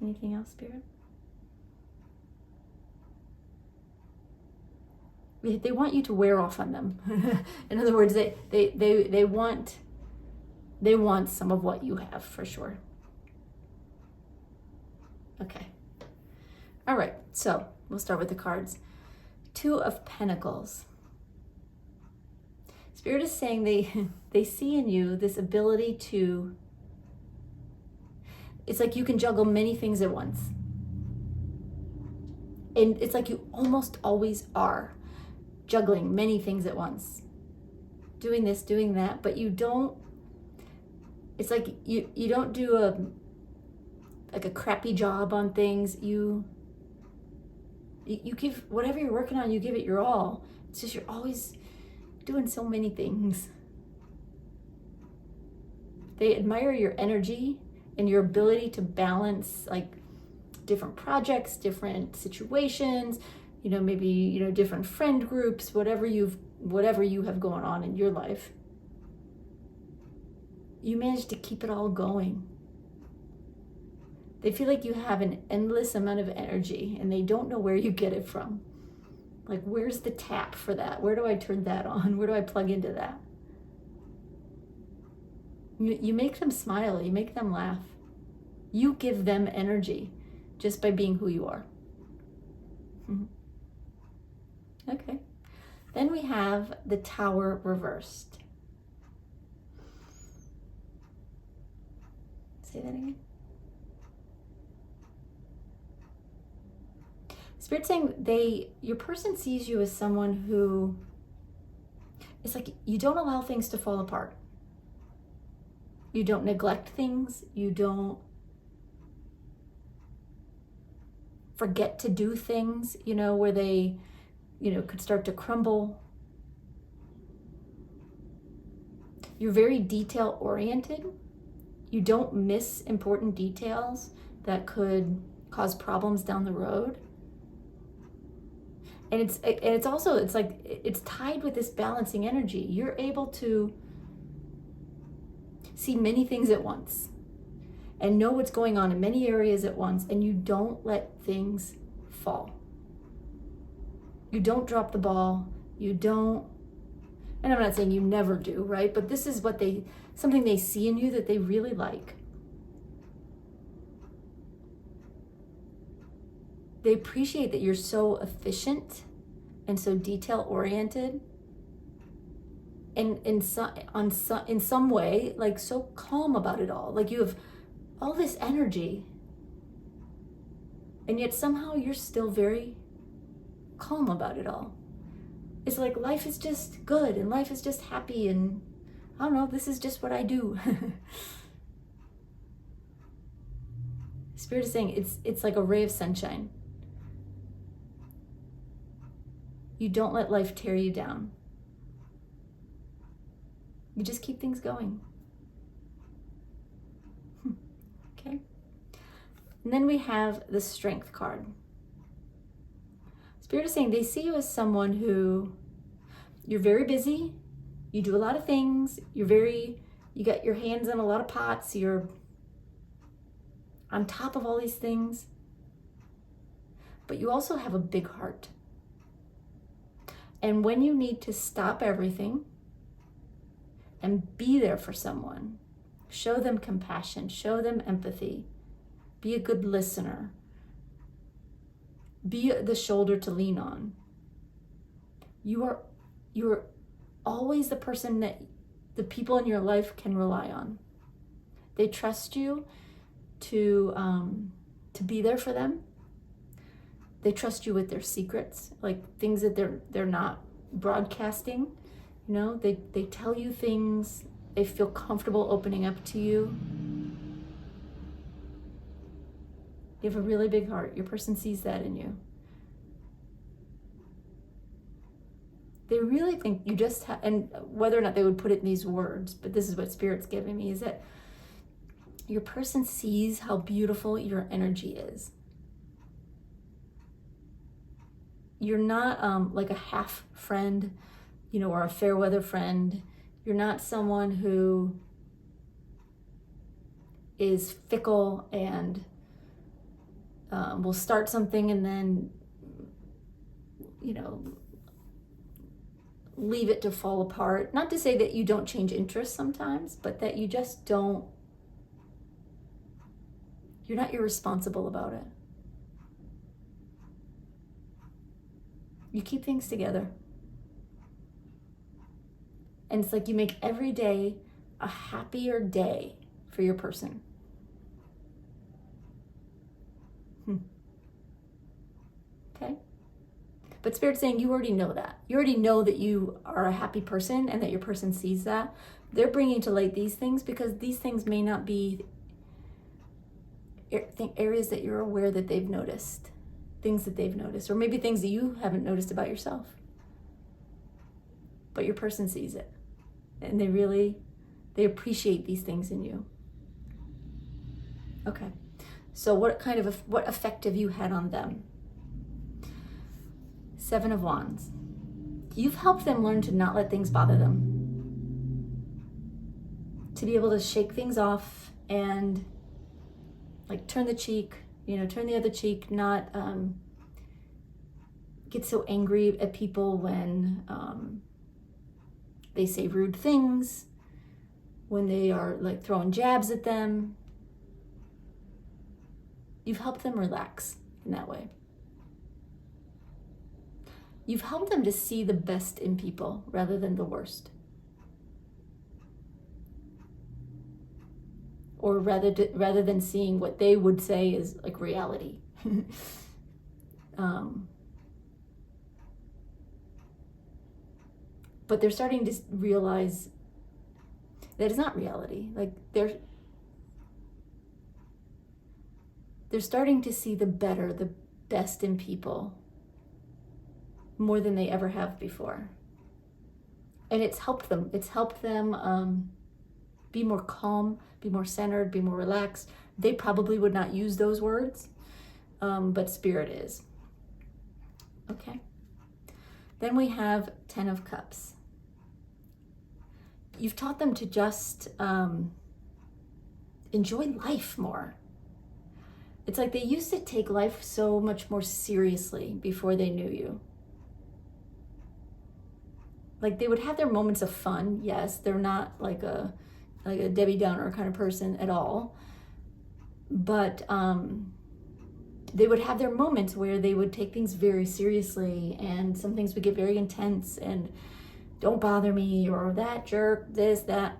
Anything else, Spirit? They want you to wear off on them. In other words, they want some of what you have, for sure. Okay. All right, so we'll start with the cards. Two of Pentacles. Spirit is saying they see in you this ability to, it's like you can juggle many things at once. And it's like you almost always are juggling many things at once. Doing this, doing that, but you don't, it's like you don't do a crappy job on things. You give whatever you're working on, you give it your all. It's just you're always doing so many things. They admire your energy and your ability to balance like different projects, different situations, maybe, different friend groups, whatever you have going on in your life. You manage to keep it all going. They feel like you have an endless amount of energy and they don't know where you get it from. Like, where's the tap for that? Where do I turn that on? Where do I plug into that? You make them smile, you make them laugh. You give them energy just by being who you are. Okay. Then we have the Tower reversed. Say that again. Spirit saying your person sees you as someone who, it's like you don't allow things to fall apart. You don't neglect things. You don't forget to do things, where they, could start to crumble. You're very detail oriented. You don't miss important details that could cause problems down the road. And it's also, it's like, it's tied with this balancing energy. You're able to see many things at once and know what's going on in many areas at once, and you don't let things fall. You don't drop the ball. You don't, and I'm not saying you never do, right? But this is something they see in you that they really like. They appreciate that you're so efficient and so detail oriented, and in some way, like so calm about it all. Like you have all this energy, and yet somehow you're still very calm about it all. It's like life is just good and life is just happy, and I don't know, this is just what I do. Spirit is saying it's like a ray of sunshine. You don't let life tear you down. You just keep things going. Okay. And then we have the Strength card. Spirit is saying they see you as someone who, you're very busy, you do a lot of things, you got your hands in a lot of pots, you're on top of all these things, but you also have a big heart. And when you need to stop everything and be there for someone, show them compassion, show them empathy, be a good listener, be the shoulder to lean on. You're always the person that the people in your life can rely on. They trust you to be there for them. They trust you with their secrets, like things that they're not broadcasting. They tell you things. They feel comfortable opening up to you. You have a really big heart. Your person sees that in you. They really think you just have, and whether or not they would put it in these words, but this is what Spirit's giving me, is that your person sees how beautiful your energy is. You're not like a half friend, or a fair weather friend. You're not someone who is fickle and will start something and then, leave it to fall apart. Not to say that you don't change interests sometimes, but that you just don't, you're not irresponsible about it. You keep things together. And it's like you make every day a happier day for your person. Okay? But Spirit's saying you already know that. You already know that you are a happy person and that your person sees that. They're bringing to light these things because these things may not be areas that you're aware that they've noticed. Things that they've noticed. Or maybe things that you haven't noticed about yourself. But your person sees it. And they appreciate these things in you. Okay. So what effect have you had on them? 7 of Wands. You've helped them learn to not let things bother them. To be able to shake things off and like turn the other cheek, not get so angry at people when they say rude things, when they are like throwing jabs at them. You've helped them relax in that way. You've helped them to see the best in people rather than the worst. Or rather than seeing what they would say is like reality. But they're starting to realize that it's not reality. Like they're starting to see the best in people more than they ever have before. And it's helped them. It's helped them be more calm, be more centered, be more relaxed. They probably would not use those words, but Spirit is. Okay. Then we have 10 of Cups. You've taught them to just enjoy life more. It's like they used to take life so much more seriously before they knew you. Like they would have their moments of fun. Yes, they're not like a Debbie Downer kind of person at all. But they would have their moments where they would take things very seriously, and some things would get very intense and don't bother me, or that jerk, this, that,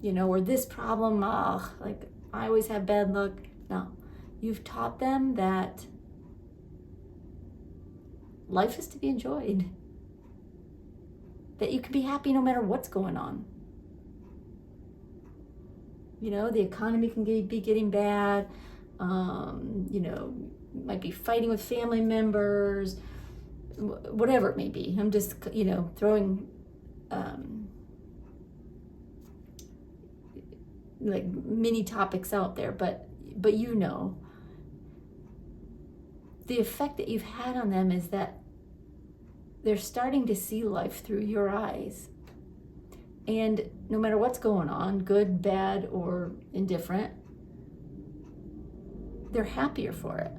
or this problem, like I always have bad luck. No, you've taught them that life is to be enjoyed. That you can be happy no matter what's going on. The economy can be getting bad. Might be fighting with family members, whatever it may be. I'm just, throwing like mini topics out there, but the effect that you've had on them is that they're starting to see life through your eyes. And no matter what's going on, good, bad, or indifferent, they're happier for it.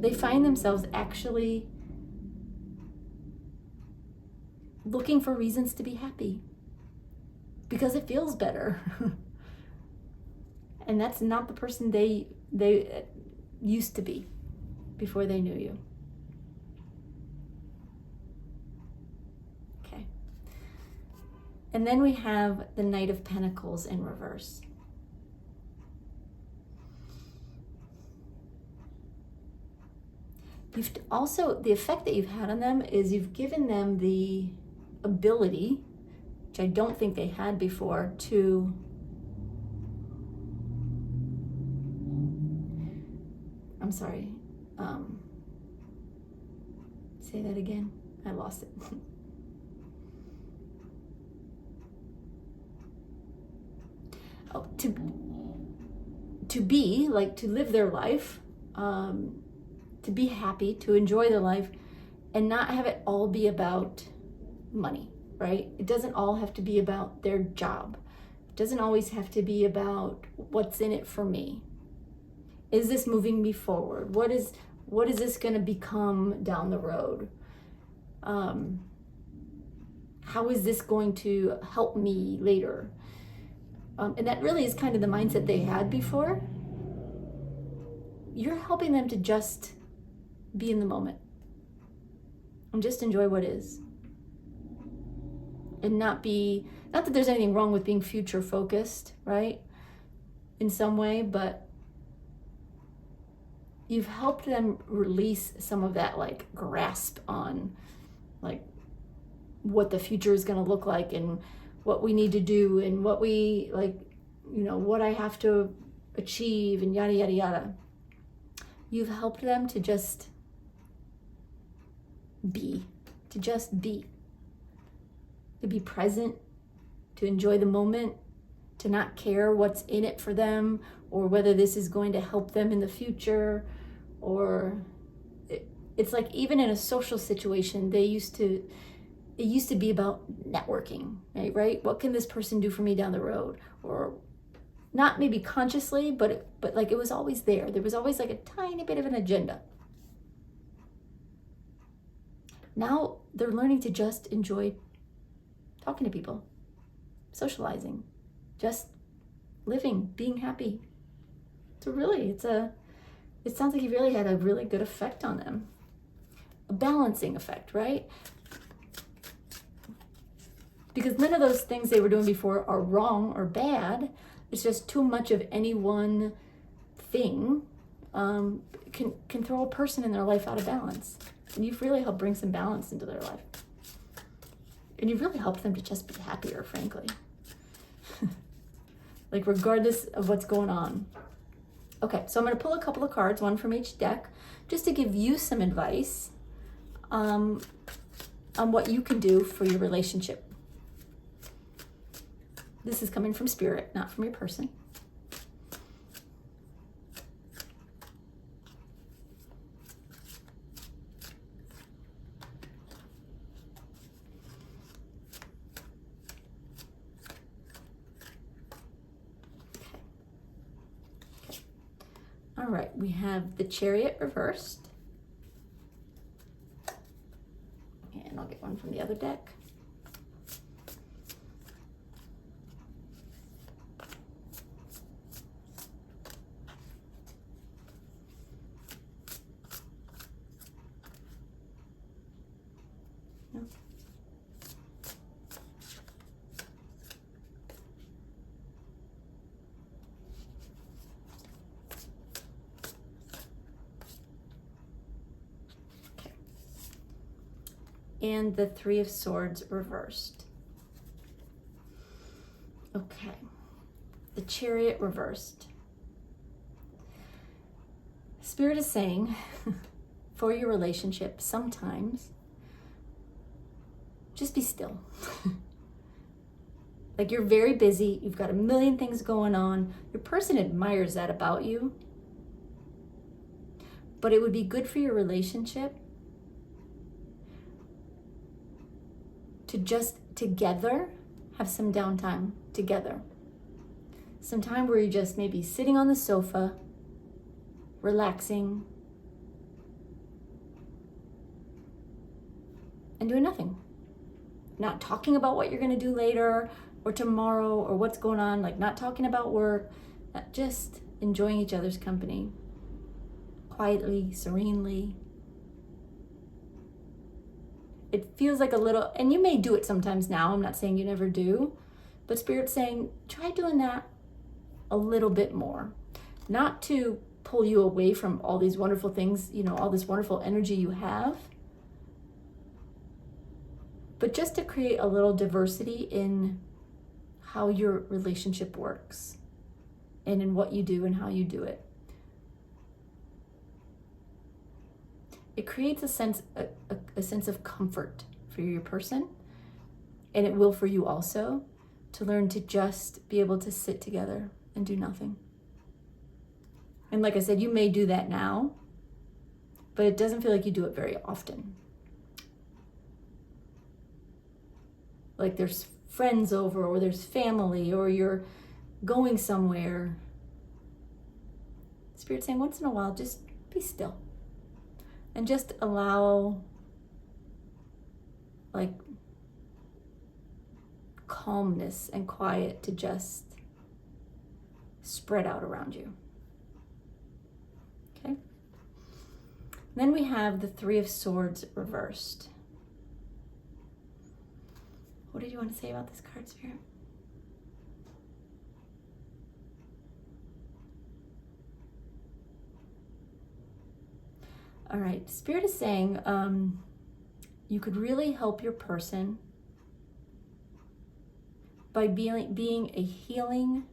They find themselves actually looking for reasons to be happy because it feels better. And that's not the person they used to be before they knew you. Okay. And then we have the Knight of Pentacles in reverse. The effect that you've had on them is you've given them the ability, which I don't think they had before, to say that again. I lost it. To live their life, to be happy, to enjoy their life, and not have it all be about money, right? It doesn't all have to be about their job. It doesn't always have to be about what's in it for me. Is this moving me forward? What is this going to become down the road? How is this going to help me later? And that really is kind of the mindset they had before. You're helping them to just be in the moment. and just enjoy what is. And not that there's anything wrong with being future focused, right? In some way, but you've helped them release some of that like grasp on like what the future is going to look like and what we need to do and what we like, what I have to achieve and yada, yada, yada. You've helped them to just be, to be present, to enjoy the moment, to not care what's in it for them or whether this is going to help them in the future. Or it's like even in a social situation, it used to be about networking, right? What can this person do for me down the road? Or not maybe consciously, but like it was always there. There was always like a tiny bit of an agenda. Now they're learning to just enjoy talking to people, socializing, just living, being happy. So really, it sounds like you really had a really good effect on them. A balancing effect, right? Because none of those things they were doing before are wrong or bad. It's just too much of any one thing can throw a person in their life out of balance. And you've really helped bring some balance into their life. And you've really helped them to just be happier, frankly. Like regardless of what's going on. Okay, so I'm going to pull a couple of cards, one from each deck, just to give you some advice on what you can do for your relationship. This is coming from Spirit, not from your person. All right, we have the Chariot reversed. And I'll get one from the other deck. And the Three of Swords reversed. Okay, the Chariot reversed. Spirit is saying, for your relationship, sometimes just be still. Like you're very busy, you've got a million things going on. Your person admires that about you. But it would be good for your relationship to just together have some downtime together. Some time where you're just maybe sitting on the sofa, relaxing, and doing nothing. Not talking about what you're going to do later or tomorrow or what's going on, like not talking about work, just enjoying each other's company, quietly, serenely. It feels like a little, and you may do it sometimes now, I'm not saying you never do, but Spirit's saying, try doing that a little bit more. Not to pull you away from all these wonderful things, all this wonderful energy you have, but just to create a little diversity in how your relationship works and in what you do and how you do it. It creates a sense of comfort for your person, and it will for you also, to learn to just be able to sit together and do nothing. And like I said, you may do that now, but it doesn't feel like you do it very often. Like there's friends over, or there's family, or you're going somewhere. Spirit's saying once in a while, just be still. And just allow like calmness and quiet to just spread out around you. Okay? Then we have the Three of Swords reversed. What did you want to say about this card, Spirit? All right, Spirit is saying you could really help your person by being a healing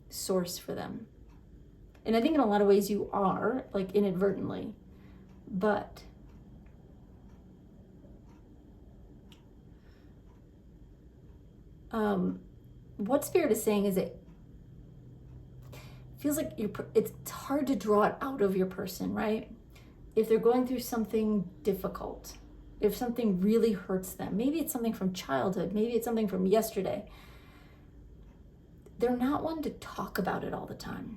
source for them. And I think in a lot of ways you are, like inadvertently, but what Spirit is saying is it feels like it's hard to draw it out of your person, right? If they're going through something difficult, if something really hurts them, maybe it's something from childhood, maybe it's something from yesterday, they're not one to talk about it all the time.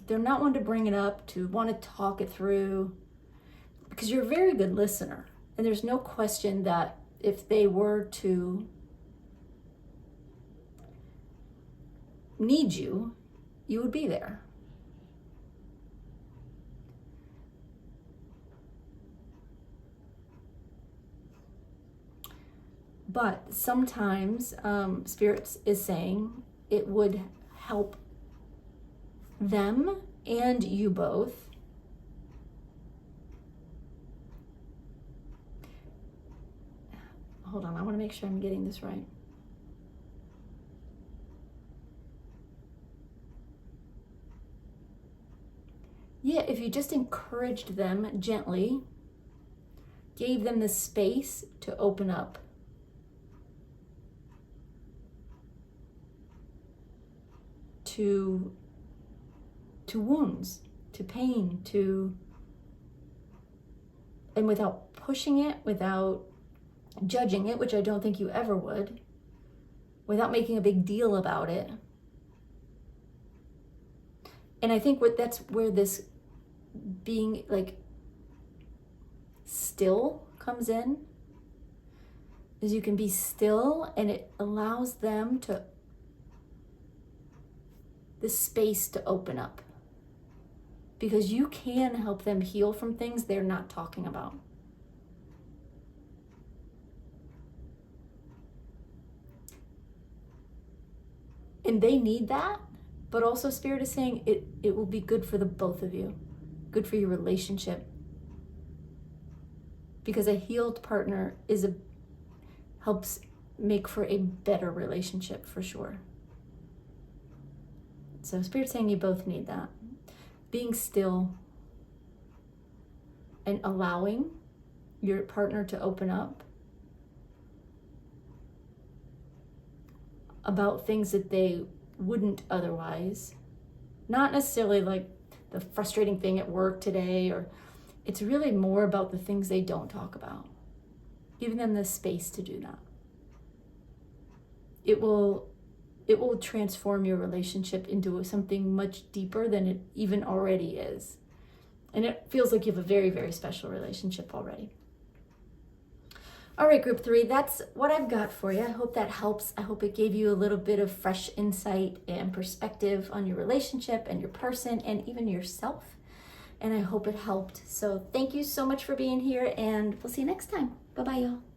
They're not one to bring it up, to want to talk it through, because you're a very good listener. And there's no question that if they were to need you, you would be there. But sometimes Spirit is saying it would help them and you both hold on, I want to make sure I'm getting this right. Yeah, if you just encouraged them gently, gave them the space to open up. To wounds, to pain, and without pushing it, without judging it, which I don't think you ever would, without making a big deal about it. And I think that's where this being like still comes in, is you can be still and it allows them to the space to open up, because you can help them heal from things they're not talking about. And they need that, but also Spirit is saying it will be good for the both of you, good for your relationship. Because a healed partner helps make for a better relationship for sure. So Spirit's saying you both need that. Being still and allowing your partner to open up about things that they wouldn't otherwise. Not necessarily like the frustrating thing at work today, or it's really more about the things they don't talk about. Giving them the space to do that. It will transform your relationship into something much deeper than it even already is. And it feels like you have a very, very special relationship already. All right, group 3, that's what I've got for you. I hope that helps. I hope it gave you a little bit of fresh insight and perspective on your relationship and your person and even yourself. And I hope it helped. So thank you so much for being here, and we'll see you next time. Bye-bye, y'all.